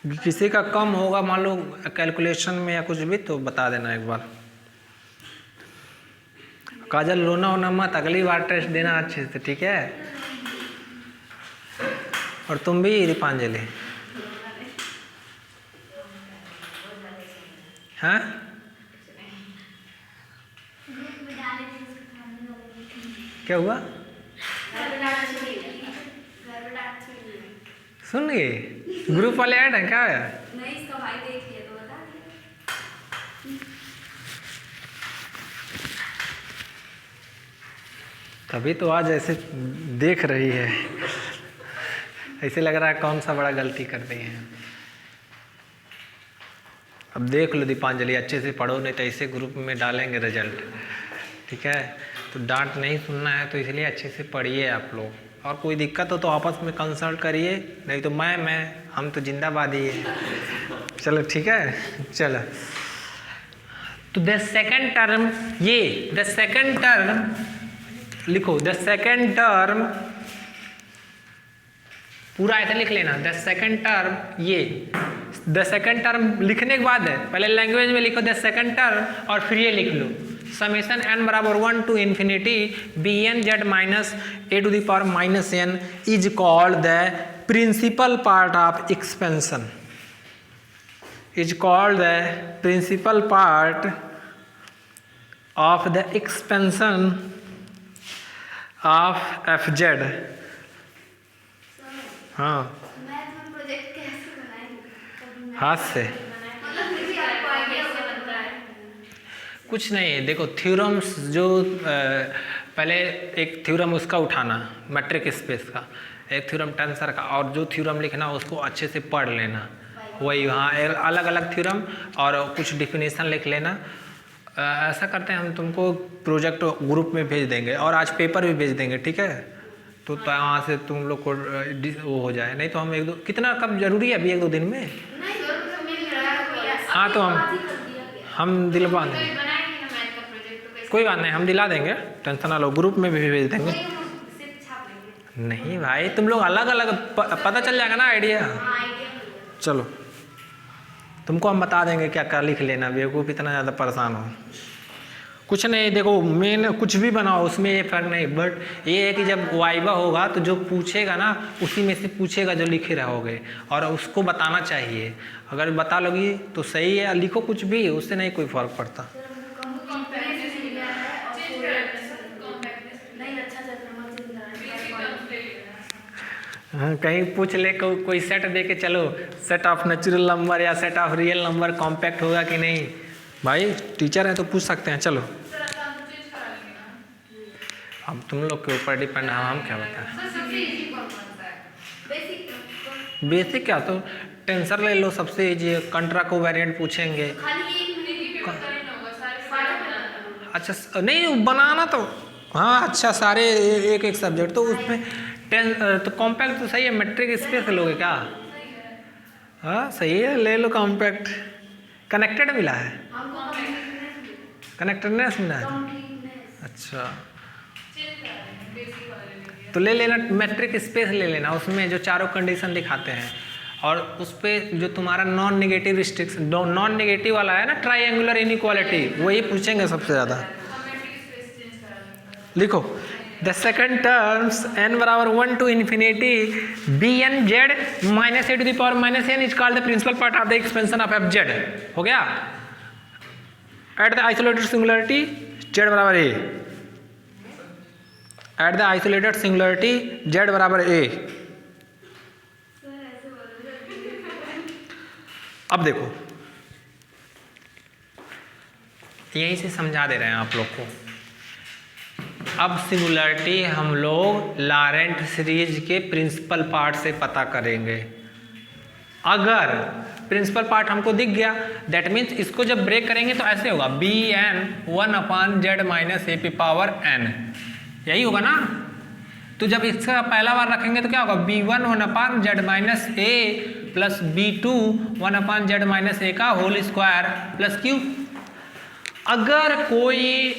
किसी का कम होगा मान लो कैलकुलेशन में या कुछ भी तो बता देना एक बार। काजल रोना होना मत, अगली बार टेस्ट देना अच्छे से, ठीक है। और तुम भी दीपांजलि, हाँ क्या हुआ, सुन गए ग्रुप वाले ऐड है क्या है? नहीं, इसका भाई देख लिया तो बता दिया। तभी तो आज ऐसे देख रही है, ऐसे लग रहा है कौन सा बड़ा गलती कर दी है। अब देख लो दीपांजलि, अच्छे से पढ़ो, नहीं तो ऐसे ग्रुप में डालेंगे रिजल्ट, ठीक है। तो डांट नहीं सुनना है, तो इसलिए अच्छे से पढ़िए आप लोग। और कोई दिक्कत हो तो आपस में कंसल्ट करिए, नहीं तो हम तो जिंदाबादी है। चलो ठीक है, चलो। तो द सेकंड टर्म, ये द सेकंड टर्म लिखो, द सेकंड टर्म पूरा ऐसे लिख लेना, द सेकंड टर्म, ये द सेकंड टर्म लिखने के बाद है पहले लैंग्वेज में लिखो द सेकंड टर्म और फिर ये लिख लो समेशन n बराबर 1 to infinity bn z minus a to the power minus n is called the principal part of expansion, is called the principal part of the expansion of fz। हाँ प्रोजेक्ट कैसे बनाएंगे? हाथ से, मतलब कुछ नहीं है, देखो थ्योरम्स जो पहले एक थ्योरम उसका उठाना मैट्रिक स्पेस का, एक थ्योरम टेंसर का, और जो थ्योरम लिखना उसको अच्छे से पढ़ लेना, वही हाँ अलग अलग थ्योरम और कुछ डिफिनेशन लिख लेना। ऐसा करते हैं हम तुमको प्रोजेक्ट ग्रुप में भेज देंगे और आज पेपर भी भेज देंगे, ठीक है? तो वहाँ से तुम लोग को वो हो जाए, नहीं तो हम एक दो कितना कब जरूरी है अभी 1-2 दिन में? हाँ तो हम दिलवा देंगे, कोई बात नहीं, हम दिला देंगे, टेंशन ना लो, ग्रुप में भी भेज देंगे। नहीं भाई तुम लोग अलग अलग पता चल जाएगा ना आइडिया। चलो तुमको हम बता देंगे क्या क्या लिख लेना, बेवकूफ़ इतना ज़्यादा परेशान हो। कुछ नहीं, देखो मेन कुछ भी बनाओ उसमें ये फर्क नहीं, बट ये है कि जब वाइवा होगा तो जो पूछेगा ना उसी में से पूछेगा जो लिखे रहोगे, और उसको बताना चाहिए। अगर बता लोगी तो सही है, लिखो कुछ भी, उससे नहीं कोई फर्क पड़ता। हाँ कहीं पूछ ले कोई सेट दे के चलो, सेट ऑफ नेचुरल नंबर या set of real number compact होगा कि नहीं, भाई टीचर है तो पूछ सकते हैं। चलो अब तुम लोग के ऊपर डिपेंड है, हम क्या बताएं। बेसिक क्या, तो टेंसर ले लो सबसे इजी, कंट्रा को वेरिएंट पूछेंगे। अच्छा नहीं बनाना तो हाँ, अच्छा सारे एक एक सब्जेक्ट तो उसमें तो कॉम्पैक्ट तो सही है, मैट्रिक स्पेस लोगे क्या? हाँ सही है, ले लो कॉम्पैक्ट। कनेक्टेड मिला है, कनेक्टेडनेस मिला है, अच्छा तो ले लेना मैट्रिक स्पेस ले लेना, उसमें जो चारों कंडीशन दिखाते हैं, और उस पर जो तुम्हारा non negative restriction, non negative वाला है ना ट्राइंगुलर इनइक्वालिटी, वही पूछेंगे सबसे ज़्यादा। लिखो द सेकंड टर्म्स n बराबर 1 to infinity bn z minus a to the power minus n is called the principal part of the expansion of F z. हो गया? At the isolated singularity z बराबर a, at the isolated singularity z बराबर a। अब देखो यहीं से समझा दे रहे हैं आप लोग को। अब सिंगुलरिटी हम लोग लॉरेंट सीरीज के प्रिंसिपल पार्ट से पता करेंगे। अगर प्रिंसिपल पार्ट हमको दिख गया, दैट मीन्स इसको जब ब्रेक करेंगे तो ऐसे होगा b n 1/z minus a पी पावर n, यही होगा ना। तो जब इसका पहला बार रखेंगे तो क्या होगा, b1 1/z माइनस ए प्लस b2 1/z माइनस ए का होल स्क्वायर प्लस q। अगर कोई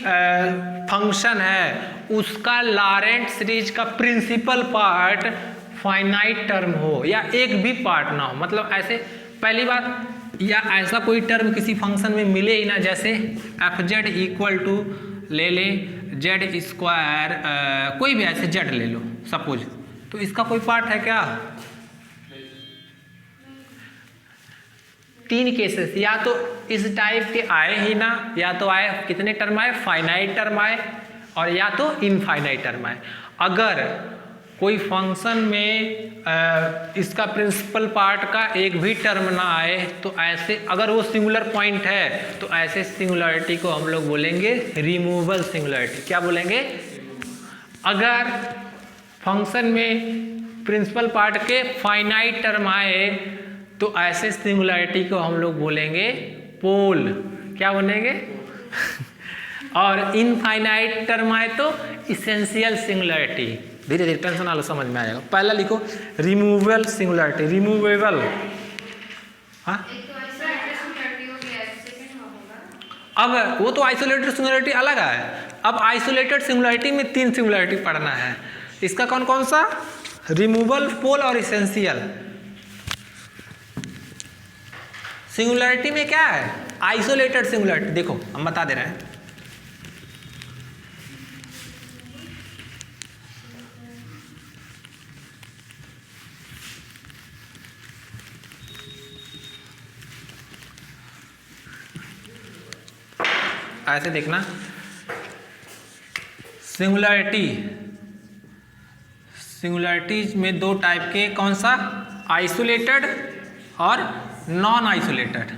फंक्शन है उसका लॉरेंट सीरीज का प्रिंसिपल पार्ट फाइनाइट टर्म हो या एक भी पार्ट ना हो, मतलब ऐसे पहली बात, या ऐसा कोई टर्म किसी फंक्शन में मिले ही ना, जैसे एफ जेड इक्वल टू ले ले जेड स्क्वायर, कोई भी ऐसे जेड ले लो सपोज, तो इसका कोई पार्ट है क्या? 3 केसेस, या तो इस टाइप के आए ही ना, या तो आए कितने टर्म आए, फाइनाइट टर्म आए, और या तो इनफाइनाइट टर्म आए। अगर कोई फंक्शन में इसका प्रिंसिपल पार्ट का एक भी टर्म ना आए तो ऐसे, अगर वो सिंगुलर पॉइंट है तो ऐसे सिंगुलरिटी को हम लोग बोलेंगे रिमूवल सिंगुलरिटी। क्या बोलेंगे? अगर फंक्शन में प्रिंसिपल पार्ट के फाइनाइट टर्म आए तो ऐसे सिंगुलरिटी को हम लोग बोलेंगे पोल। क्या बोलेंगे? और इनफाइनाइट टर्म आए तो इसेंशियल सिंगुलरिटी। धीरे धीरे टेंशन ना लो, समझ में आ जाएगा। पहला लिखो रिमूवल सिंगुलरिटी, रिमूवेबल। हाँ अब वो तो आइसोलेटेड सिंगुलरिटी अलग है, अब आइसोलेटेड सिंगुलरिटी में 3 सिंगुलरिटी पढ़ना है। इसका कौन कौन सा? रिमूवल, पोल और इसेंशियल। सिंगुलरिटी में क्या है? Isolated singularity. देखो हम बता दे रहे हैं, ऐसे देखना, सिंगुलरिटीज में 2 टाइप के, कौन सा? आइसोलेटेड और नॉन आइसोलेटेड।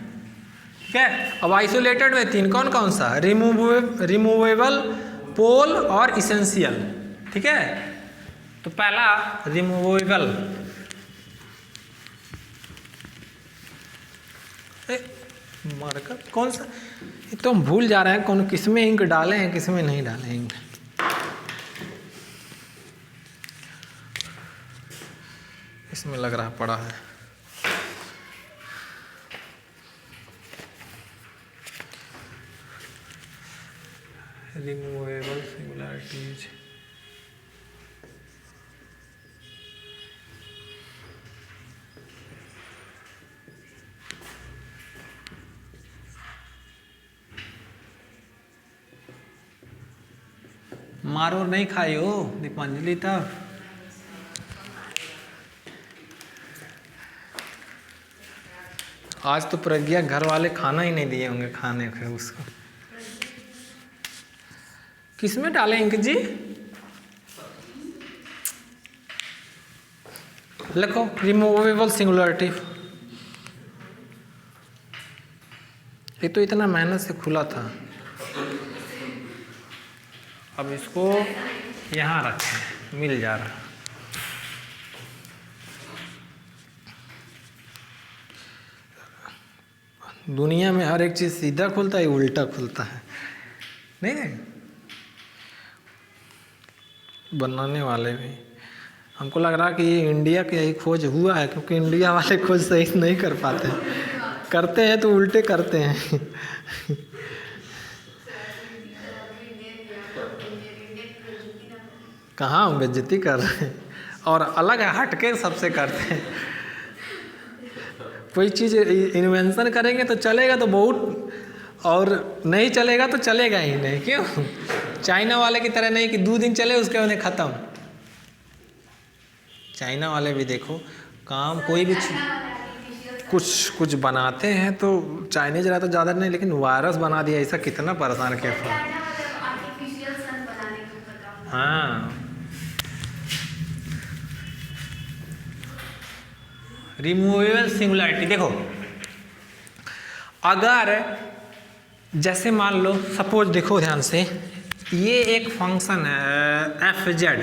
ठीक है। अब आइसोलेटेड में 3 कौन कौन सा, रिमूवेबल, पोल और इसेंशियल, ठीक है। तो पहला रिमूवेबल, मार्कर कौन सा, ये तो हम भूल जा रहे हैं कौन, किसमें इंक डाले हैं किसमें नहीं डाले हैं इंक। इसमें लग रहा पड़ा है, रिमूवेबल सिंगुलरिटीज, मारो नहीं खाई हो दीपांजलि तब। आज तो प्रज्ञा घर वाले खाना ही नहीं दिए होंगे खाने को उसको। किसमें डालें इंक जी, लिखो रिमूवेबल सिंगुलरिटी। ये तो इतना मेहनत से खुला था, अब इसको यहाँ रखें, मिल जा रहा। दुनिया में हर एक चीज़ सीधा खुलता है, उल्टा खुलता है, नहीं। बनाने वाले भी, हमको लग रहा कि ये इंडिया का ही खोज हुआ है, क्योंकि इंडिया वाले खोज सही नहीं कर पाते हैं, करते हैं तो उल्टे करते हैं। कहाँ हम बेइज्जती कर रहे हैं, और अलग हटके सबसे करते हैं। कोई चीज़ इन्वेंशन करेंगे तो चलेगा तो बहुत, और नहीं चलेगा तो चलेगा ही नहीं। क्यों, चाइना वाले की तरह नहीं कि 2 दिन चले उसके बाद ख़त्म। चाइना वाले भी देखो काम, कोई भी कुछ बनाते हैं तो चाइनीज रहा तो ज़्यादा नहीं, लेकिन वायरस बना दिया, ऐसा कितना परेशान किया। हाँ, रिमूवेबल सिंगुलरिटी देखो, अगर जैसे मान लो सपोज, देखो ध्यान से, ये एक फंक्शन है एफ जेड,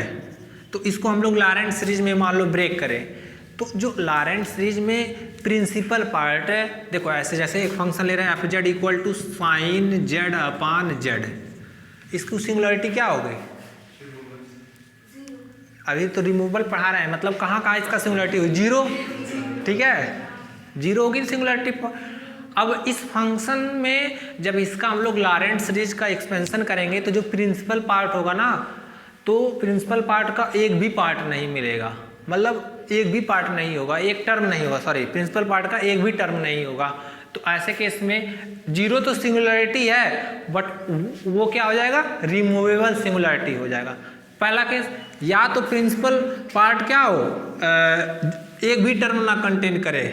तो इसको हम लोग लॉरेंट सीरीज में मान लो ब्रेक करें, तो जो लॉरेंट सीरीज में प्रिंसिपल पार्ट है, देखो ऐसे जैसे एक फंक्शन ले रहे हैं f Z equal to sine Z upon z, इसकी सिंगुलरिटी क्या हो गई, अभी तो रिमूवल पढ़ा रहे हैं, मतलब कहाँ कहाँ इसका सिंगुलरिटी हुई, 0, ठीक है, 0 होगी सिंगुलरिटी। अब इस फंक्शन में जब इसका हम लोग लॉरेंट सीरीज का एक्सपेंशन करेंगे तो जो प्रिंसिपल पार्ट होगा ना, तो प्रिंसिपल पार्ट का एक भी पार्ट नहीं मिलेगा, मतलब एक भी पार्ट नहीं होगा, एक टर्म नहीं होगा, सॉरी प्रिंसिपल पार्ट का एक भी टर्म नहीं होगा। तो ऐसे केस में 0 तो सिंगुलरिटी है, बट वो क्या हो जाएगा, रिमूवेबल सिंगुलरिटी हो जाएगा। पहला केस, या तो प्रिंसिपल पार्ट क्या हो, एक भी टर्म ना कंटेन करे।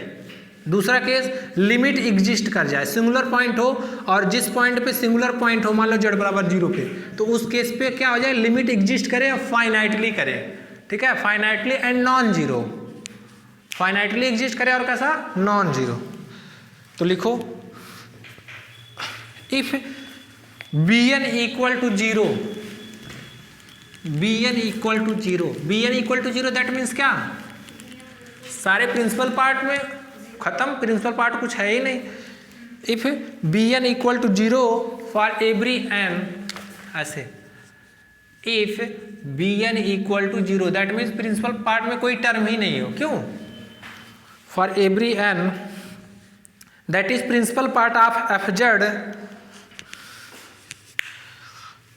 दूसरा केस, लिमिट एग्जिस्ट कर जाए, सिंगुलर पॉइंट हो, और जिस पॉइंट पे सिंगुलर पॉइंट हो, मान लो z बराबर 0 पे, तो उस केस पे क्या हो जाए, लिमिट एग्जिस्ट करे और फाइनाइटली करे, ठीक है, finitely and non zero, finitely exist करे और कैसा, नॉन जीरो। तो लिखो if bn equal to 0, bn equal to 0, bn equal to 0 that means क्या, सारे प्रिंसिपल पार्ट में खत्म, प्रिंसिपल पार्ट कुछ है ही नहीं। If bn equal to 0 for every n, ऐसे if bn equal to 0 that means principal part में कोई टर्म ही नहीं हो, क्यों, for every n that is principal part of F z,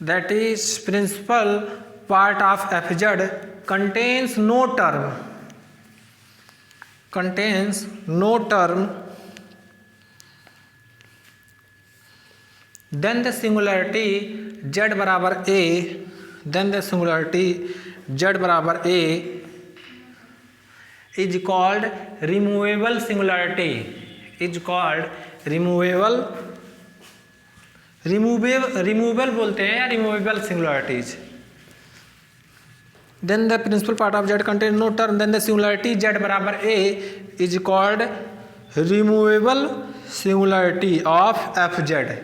that is principal part of F z contains no term, contains no term, then the singularity z बराबर a, then the singularity z बराबर a is called removable singularity, is called removable बोलते हैं या removable singularities। Then the principal part of z contains no term, then the singularity z बराबर a is called removable singularity of F Z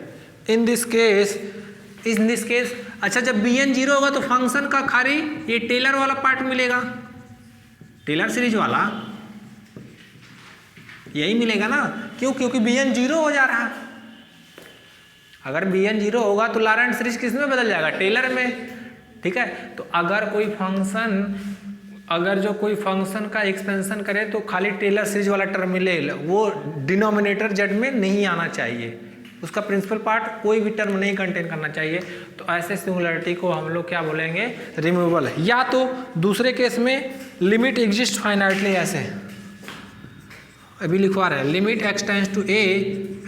in this case अच्छा जब बी एन जीरो होगा तो फंक्शन का खाली ये टेलर वाला पार्ट मिलेगा, टेलर सीरीज वाला यही मिलेगा ना, क्यों? क्योंकि बी एन जीरो हो जा रहा है। अगर बी एन जीरो होगा तो लॉरेंट सीरीज किस में बदल जाएगा? टेलर में, ठीक है। तो अगर जो कोई फंक्शन का एक्सपेंशन करे तो खाली टेलर सीरीज वाला टर्म मिले, वो डिनोमिनेटर जेड में नहीं आना चाहिए, उसका प्रिंसिपल पार्ट कोई भी टर्म नहीं कंटेन करना चाहिए। तो ऐसे सिंगुलरिटी को हम लोग क्या बोलेंगे? रिमूवेबल। या तो दूसरे केस में लिमिट एग्जिस्ट फाइनाइटली, ऐसे अभी लिखवा रहे हैं, limit x tends to a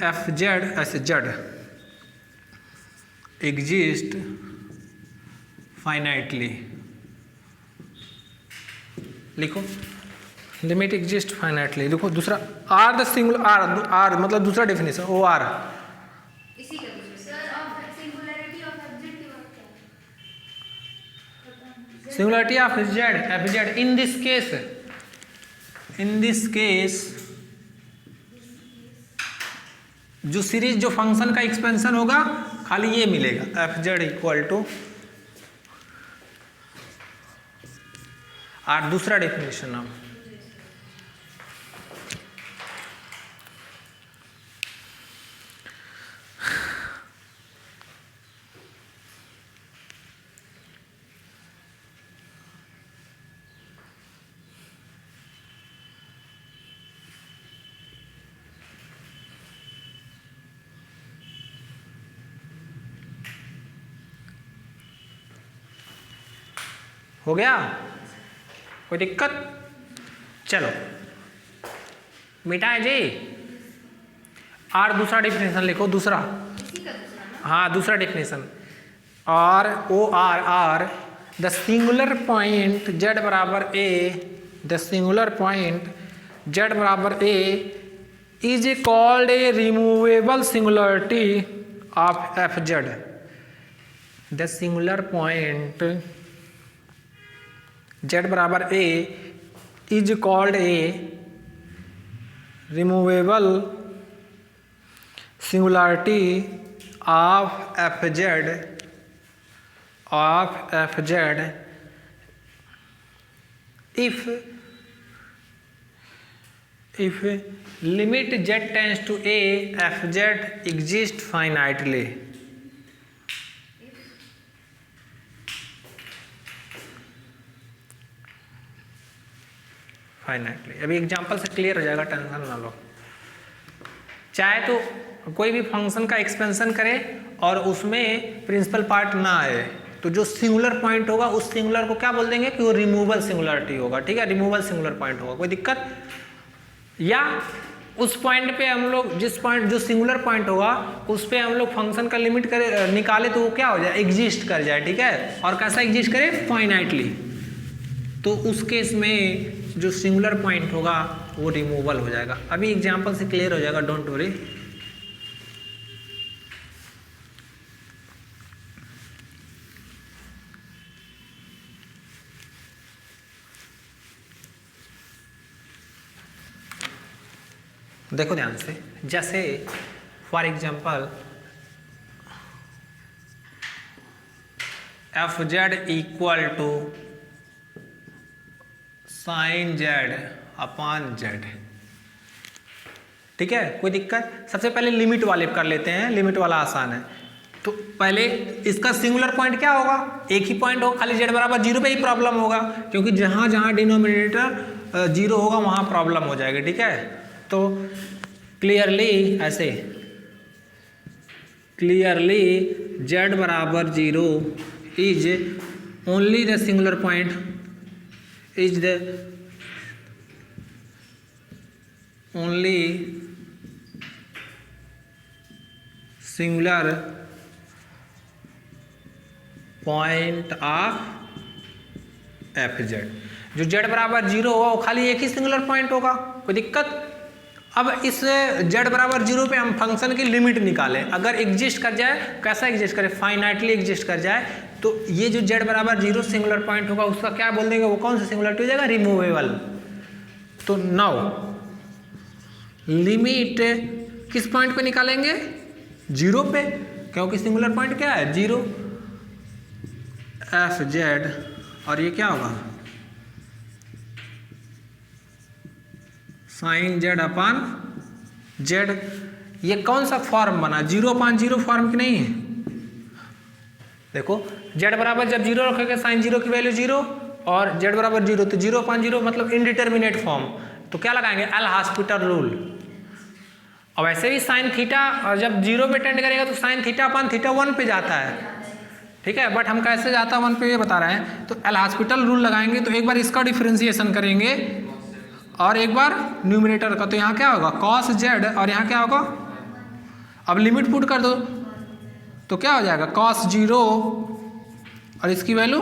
f z ऐसे जेड एग्जिस्ट फाइनाइटली, लिखो लिमिट एग्जिस्ट फाइनाइटली, लिखो। दूसरा आर द सिंगुलर आर मतलब दूसरा डेफिनेशन ओ आर, इसी का sir of singularity of F Z की बात क्या? Singularity of F Z in this case जो सीरीज जो फंक्शन का एक्सपेंशन होगा खाली ये मिलेगा, एफ जेड इक्वल टू और दूसरा डेफिनेशन अब हो गया, कोई दिक्कत? चलो मिटाए जी। और दूसरा डेफिनेशन लिखो, दूसरा, इसी का दूसरा ना? हाँ दूसरा डेफिनेशन, और or are the singular point Z बराबर A, the singular point Z बराबर A is called a removable singularity of F Z. The singular point Z बराबर A is called a removable singularity of F Z if limit z tends to a f z exist finitely। अभी एग्जांपल से क्लियर हो जाएगा, टेंशन ना लो। चाहे तो कोई भी फंक्शन का एक्सपेंशन करे और उसमें प्रिंसिपल पार्ट ना आए, तो जो सिंगुलर पॉइंट होगा उस सिंगुलर को क्या बोल देंगे कि वो रिमूवल सिंगुलरिटी होगा, ठीक है, रिमूवल सिंगुलर पॉइंट होगा, कोई दिक्कत? या उस पॉइंट पे हम लोग जिस पॉइंट जो सिंगुलर पॉइंट होगा उस पे हम लोग फंक्शन का लिमिट करे निकाले तो वो क्या हो जाए? एग्जिस्ट कर जाए, ठीक है। और कैसा एग्जिस्ट करे? फाइनाइटली। तो उस केस में जो सिंगुलर पॉइंट होगा वो रिमूवल हो जाएगा। अभी एग्जांपल से क्लियर हो जाएगा, डोंट वरी। देखो ध्यान से, जैसे for example f Z equal to sine z upon z, ठीक है, कोई दिक्कत? सबसे पहले लिमिट वाले कर लेते हैं, लिमिट वाला आसान है। तो पहले इसका सिंगुलर पॉइंट क्या होगा? एक ही पॉइंट होगा, खाली जेड बराबर जीरो पे ही प्रॉब्लम होगा, क्योंकि जहां जहां डिनोमिनेटर जीरो होगा वहां प्रॉब्लम हो जाएगी, ठीक है। तो क्लियरली ऐसे, क्लियरली जेड बराबर zero is only the singular point, is the only singular point of F Z. जो जेड बराबर जीरो होगा वो खाली एक ही सिंगुलर पॉइंट होगा, कोई दिक्कत? अब इस जेड बराबर जीरो पे हम फंक्शन की लिमिट निकालें, अगर एग्जिस्ट कर जाए, कैसा एग्जिस्ट करे? फाइनाइटली एग्जिस्ट कर जाए, तो ये जो जेड बराबर जीरो सिंगुलर पॉइंट होगा उसका क्या बोल देंगे? वो कौन सा सिंगुलरिटी हो जाएगा? रिमूवेबल। तो नाउ लिमिट किस पॉइंट पे निकालेंगे? 0 पे, क्योंकि सिंगुलर पॉइंट क्या है? 0। एफ जेड और ये क्या होगा? Sign Z upon Z. ये कौन सा फॉर्म बना? 0/0 फॉर्म की नहीं है। देखो जेड बराबर जब 0 रखोगे साइन 0 की वैल्यू 0 और जेड बराबर 0, तो 0/0 मतलब इनडिटर्मिनेट फॉर्म। तो क्या लगाएंगे? L hospital rule. और वैसे भी साइन थीटा और जब 0 पे टेंड करेगा तो साइन थीटा अपान थीटा 1 पे जाता है, ठीक है। बट हम कैसे जाता है 1 पे ये बता रहे हैं। तो एल हॉस्पिटल रूल लगाएंगे तो एक बार इसका डिफरेंशिएशन करेंगे और एक बार न्यूमरेटर का। तो यहाँ क्या होगा? कॉस जेड और यहाँ क्या होगा? अब लिमिट पुट कर दो तो क्या हो जाएगा? कॉस 0 और इसकी वैल्यू,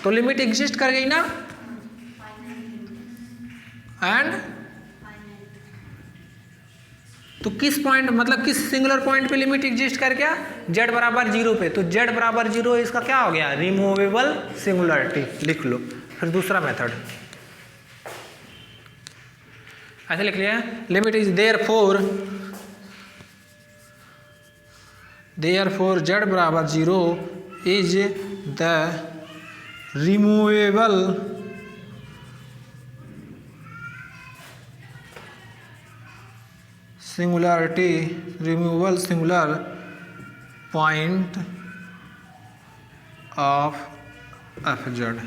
तो लिमिट एग्जिस्ट कर गई ना। एंड तो किस पॉइंट मतलब किस सिंगुलर पॉइंट पे लिमिट एग्जिस्ट कर गया? जेड बराबर 0 पे। तो जेड बराबर 0 इसका क्या हो गया? Removable singularity. लिख लो। फिर दूसरा मेथड ऐसे लिख लिया, लिमिट इज देयरफॉर जेड बराबर 0 is the removable singularity, removable singular point of F Z.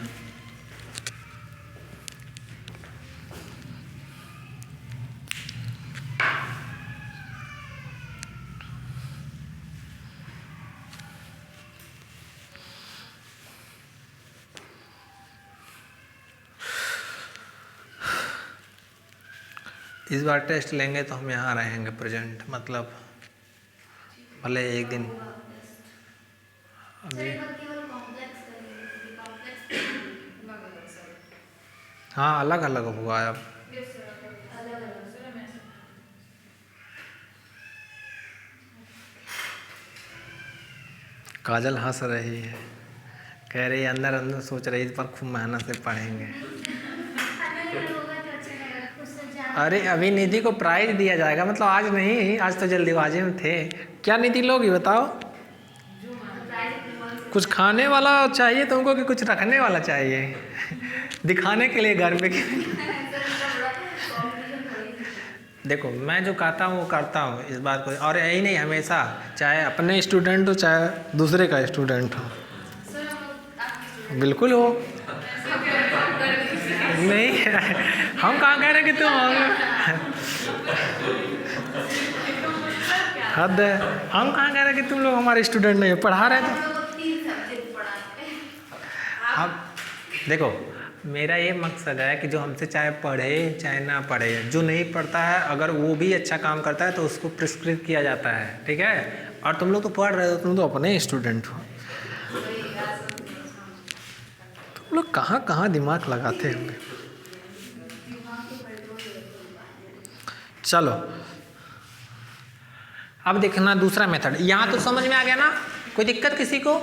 इस बार टेस्ट लेंगे तो हम यहाँ रहेंगे प्रेजेंट, मतलब भले एक दिन अभी। हाँ अलग अलग होगा अब। काजल हंस रही है, कह रही अंदर अंदर सोच रही इस पर खूब मेहनत से पढ़ेंगे। अरे अभी निधि को प्राइज दिया जाएगा, मतलब आज नहीं, आज तो जल्दीबाजी में थे। क्या निधि लोगी बताओ? कुछ खाने वाला चाहिए तुमको कि कुछ रखने वाला चाहिए? दिखाने के लिए घर पे। देखो मैं जो कहता हूँ वो करता हूँ इस बात को, और यही नहीं हमेशा, चाहे अपने स्टूडेंट हो चाहे दूसरे का स्टूडेंट हो। बिल्कुल हो। नहीं हम कहाँ कह रहे कि तुम हद है, हम कहाँ कह रहे कि तुम लोग हमारे स्टूडेंट नहीं हो, पढ़ा रहे थे। अब देखो मेरा ये मकसद है कि जो हमसे चाहे पढ़े चाहे ना पढ़े, जो नहीं पढ़ता है अगर वो भी अच्छा काम करता है तो उसको प्रिस्क्राइब किया जाता है, ठीक है। और तुम लोग तो पढ़ रहे हो, तुम तो अपने स्टूडेंट हो। तुम लोग कहाँ कहाँ दिमाग लगाते होंगे। चलो अब देखना दूसरा मेथड। यहाँ तो समझ में आ गया ना, कोई दिक्कत किसी को?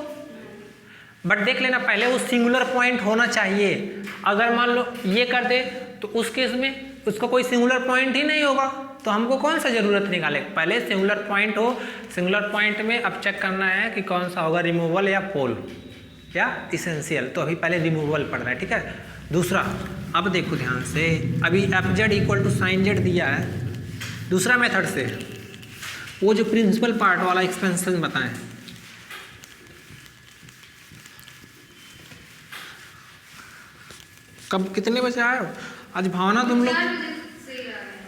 बट देख लेना पहले वो सिंगुलर पॉइंट होना चाहिए। अगर मान लो ये कर दे तो उस केस में उसका कोई सिंगुलर पॉइंट ही नहीं होगा, तो हमको कौन सा ज़रूरत निकाले? पहले सिंगुलर पॉइंट हो। सिंगुलर पॉइंट में अब चेक करना है कि कौन सा होगा, रिमूवल या पोल या इसेंशियल। तो अभी पहले रिमूवल पढ़ रहा है, ठीक है। दूसरा अब देखो ध्यान से, अभी F Z equal to sine Z दिया है। दूसरा मेथड से वो जो प्रिंसिपल पार्ट वाला एक्सपेंशन बताएं। कब कितने बजे आए हो? आज भावना तुम लोग,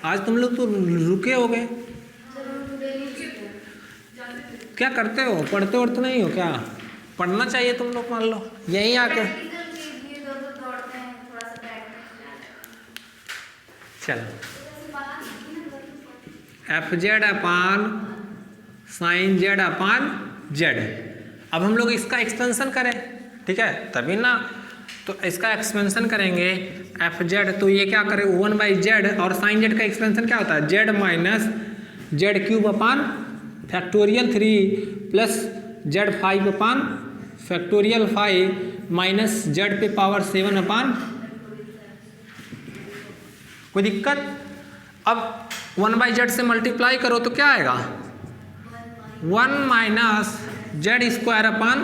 आज तुम लोग तो रुके हो गए। क्या करते हो? पढ़ते वढ़ते नहीं हो क्या? पढ़ना चाहिए तुम लोग, मान लो यहीं आके। चलो F Z upon sine Z upon Z. अब हम लोग इसका एक्सपेंशन करें, ठीक है, तभी ना। तो इसका एक्सपेंशन करेंगे एफ जेड, तो ये क्या करें 1/z, और साइन जेड का एक्सपेंशन क्या होता है? जेड माइनस जेड क्यूब अपान फैक्टोरियल 3 प्लस जेड 5 अपान फैक्टोरियल 5 माइनस जेड पे पावर 7 अपान। कोई दिक्कत? अब 1/z से मल्टीप्लाई करो तो क्या आएगा 1 माइनस जेड स्क्वायर अपन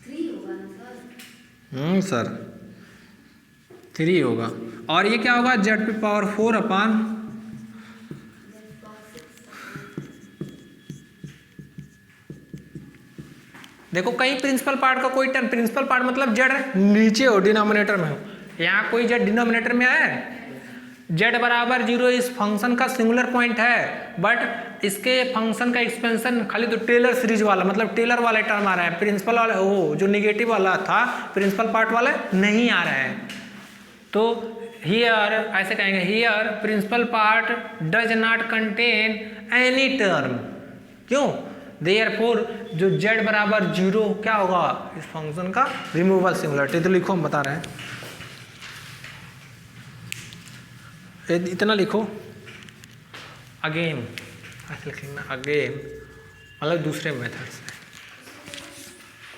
3 होगा ना सर? सर 3 होगा। और ये क्या होगा जेड पे पावर 4 अपन देखो कहीं प्रिंसिपल पार्ट का कोई टर्म, प्रिंसिपल पार्ट मतलब जेड नीचे हो डिनोमिनेटर में हो, यहाँ कोई जेड डिनोमिनेटर में आया है। जेड बराबर 0 इस फंक्शन का सिंगुलर पॉइंट है, बट इसके फंक्शन का एक्सपेंशन खाली तो टेलर सीरीज वाला मतलब टेलर वाला टर्म आ रहा है, प्रिंसिपल वाला वो जो निगेटिव वाला था प्रिंसिपल पार्ट वाला नहीं आ रहा है। तो हियर ऐसे कहेंगे here principal part does not contain any term, क्यों देयरफॉर जो z बराबर 0 क्या होगा इस फंक्शन का रिमूवल सिंगुलरिटी। तो लिखो हम बता रहे हैं, इतना लिखो अगेन, ऐसे लिखना अगेन मतलब दूसरे मेथड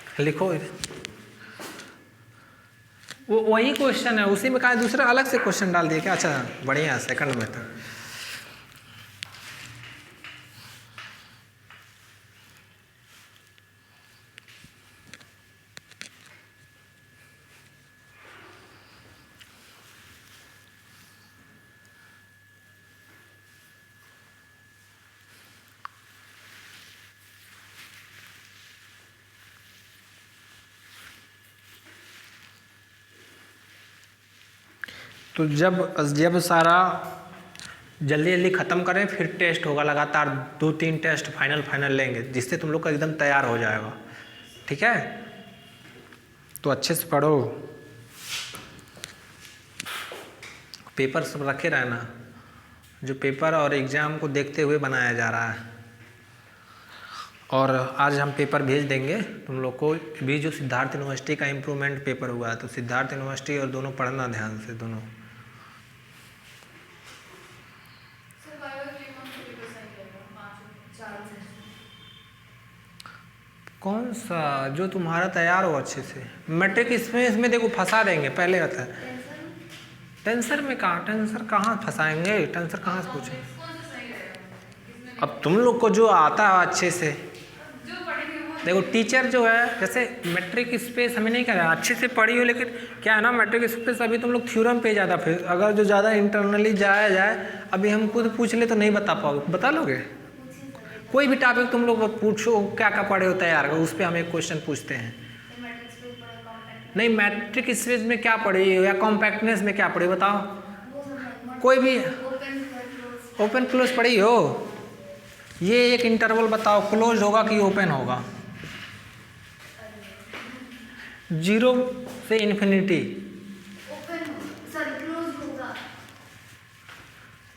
से लिखो। वो वही क्वेश्चन है, उसी में कहा दूसरा अलग से क्वेश्चन डाल दिया क्या? अच्छा बढ़िया, सेकंड मेथड। तो जब सारा जल्दी जल्दी ख़त्म करें फिर टेस्ट होगा, लगातार 2-3 टेस्ट फाइनल लेंगे जिससे तुम लोग का एकदम तैयार हो जाएगा, ठीक है? तो अच्छे से पढ़ो, पेपर सब रखे रहना, जो पेपर और एग्ज़ाम को देखते हुए बनाया जा रहा है। और आज हम पेपर भेज देंगे तुम लोग को भी, जो सिद्धार्थ यूनिवर्सिटी का इम्प्रूवमेंट पेपर हुआ है, तो सिद्धार्थ यूनिवर्सिटी और दोनों पढ़ना ध्यान से दोनों। कौन सा जो तुम्हारा तैयार हो अच्छे से, मैट्रिक इसमें देखो फंसा देंगे पहले आता है। टेंसर में कहाँ, टेंसर कहाँ फंसाएंगे, टेंसर कहाँ से पूछेंगे? अब तुम लोग को जो आता है अच्छे से देखो, टीचर जो है जैसे मैट्रिक स्पेस हमें नहीं कर रहा अच्छे से पढ़ी हो, लेकिन क्या है ना मैट्रिक स्पेस अभी तुम लोग थ्योरम पे ज़्यादा, फिर अगर जो ज़्यादा इंटरनली जाए अभी हम खुद पूछ ले तो नहीं बता पाओगे, बता लोगे? कोई भी टॉपिक तुम लोग पूछो क्या क्या पढ़े हो तैयार हो, उस पर हम एक क्वेश्चन पूछते हैं। नहीं मैट्रिक स्पेस में क्या पढ़े या कॉम्पैक्टनेस में क्या पढ़े बताओ? कोई भी ओपन क्लोज पढ़ी हो? ये एक इंटरवल बताओ, क्लोज होगा कि ओपन होगा? 0 से इन्फिनिटी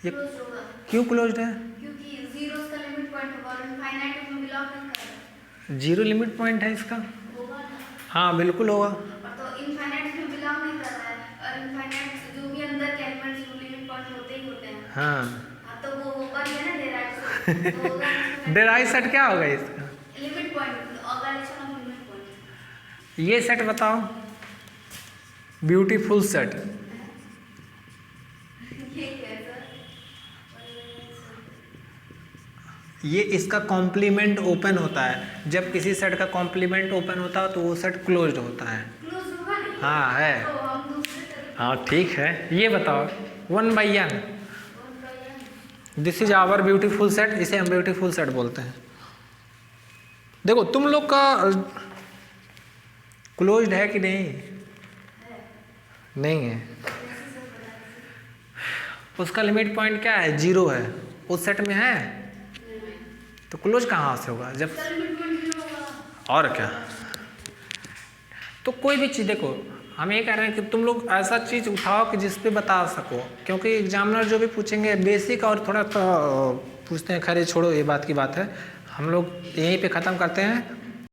ये क्यों क्लोज्ड है? क्योंकि 0 का लिमिट पॉइंट होगा और इनफाइनाइट में बिलोंग नहीं कर रहा। 0 लिमिट पॉइंट है इसका? होगा ना? हाँ बिल्कुल होगा। तो इनफाइनाइट में बिलोंग नहीं कर रहा है, और इनफाइनाइट जो भी अंदर के एलिमेंट्स वो लिमिट पॉइंट होते ही होते हैं। हाँ तो वो होगा ही है ना डेराइव सेट, तो होगा डेराइव सेट क्या होगा इसका? Limit point, organisation of limit point. ये सेट बताओ, ब्यूटीफुल सेट। ये क्या है सर? ये इसका कॉम्प्लीमेंट ओपन होता है, जब किसी सेट का कॉम्प्लीमेंट ओपन होता है तो वो सेट क्लोज्ड होता है। क्लोज होगा नहीं? हाँ है। तो हम दूसरे तरीके हाँ ठीक है, ये बताओ 1/n, 1/n this is our beautiful set, इसे हम ब्यूटीफुल सेट बोलते हैं। देखो तुम लोग का क्लोज्ड है कि नहीं? है। नहीं है। उसका लिमिट पॉइंट क्या है? 0 है, उस सेट में है तो क्लोज कहाँ से होगा जब? लिमिट पॉइंट 0 होगा। और क्या? तो कोई भी चीज़ देखो, हम ये कह रहे हैं कि तुम लोग ऐसा चीज़ उठाओ कि जिस पे बता सको, क्योंकि एग्जामिनर जो भी पूछेंगे बेसिक और थोड़ा पूछते हैं। खैर छोड़ो, ये बात की बात है, हम लोग यहीं पे ख़त्म करते हैं।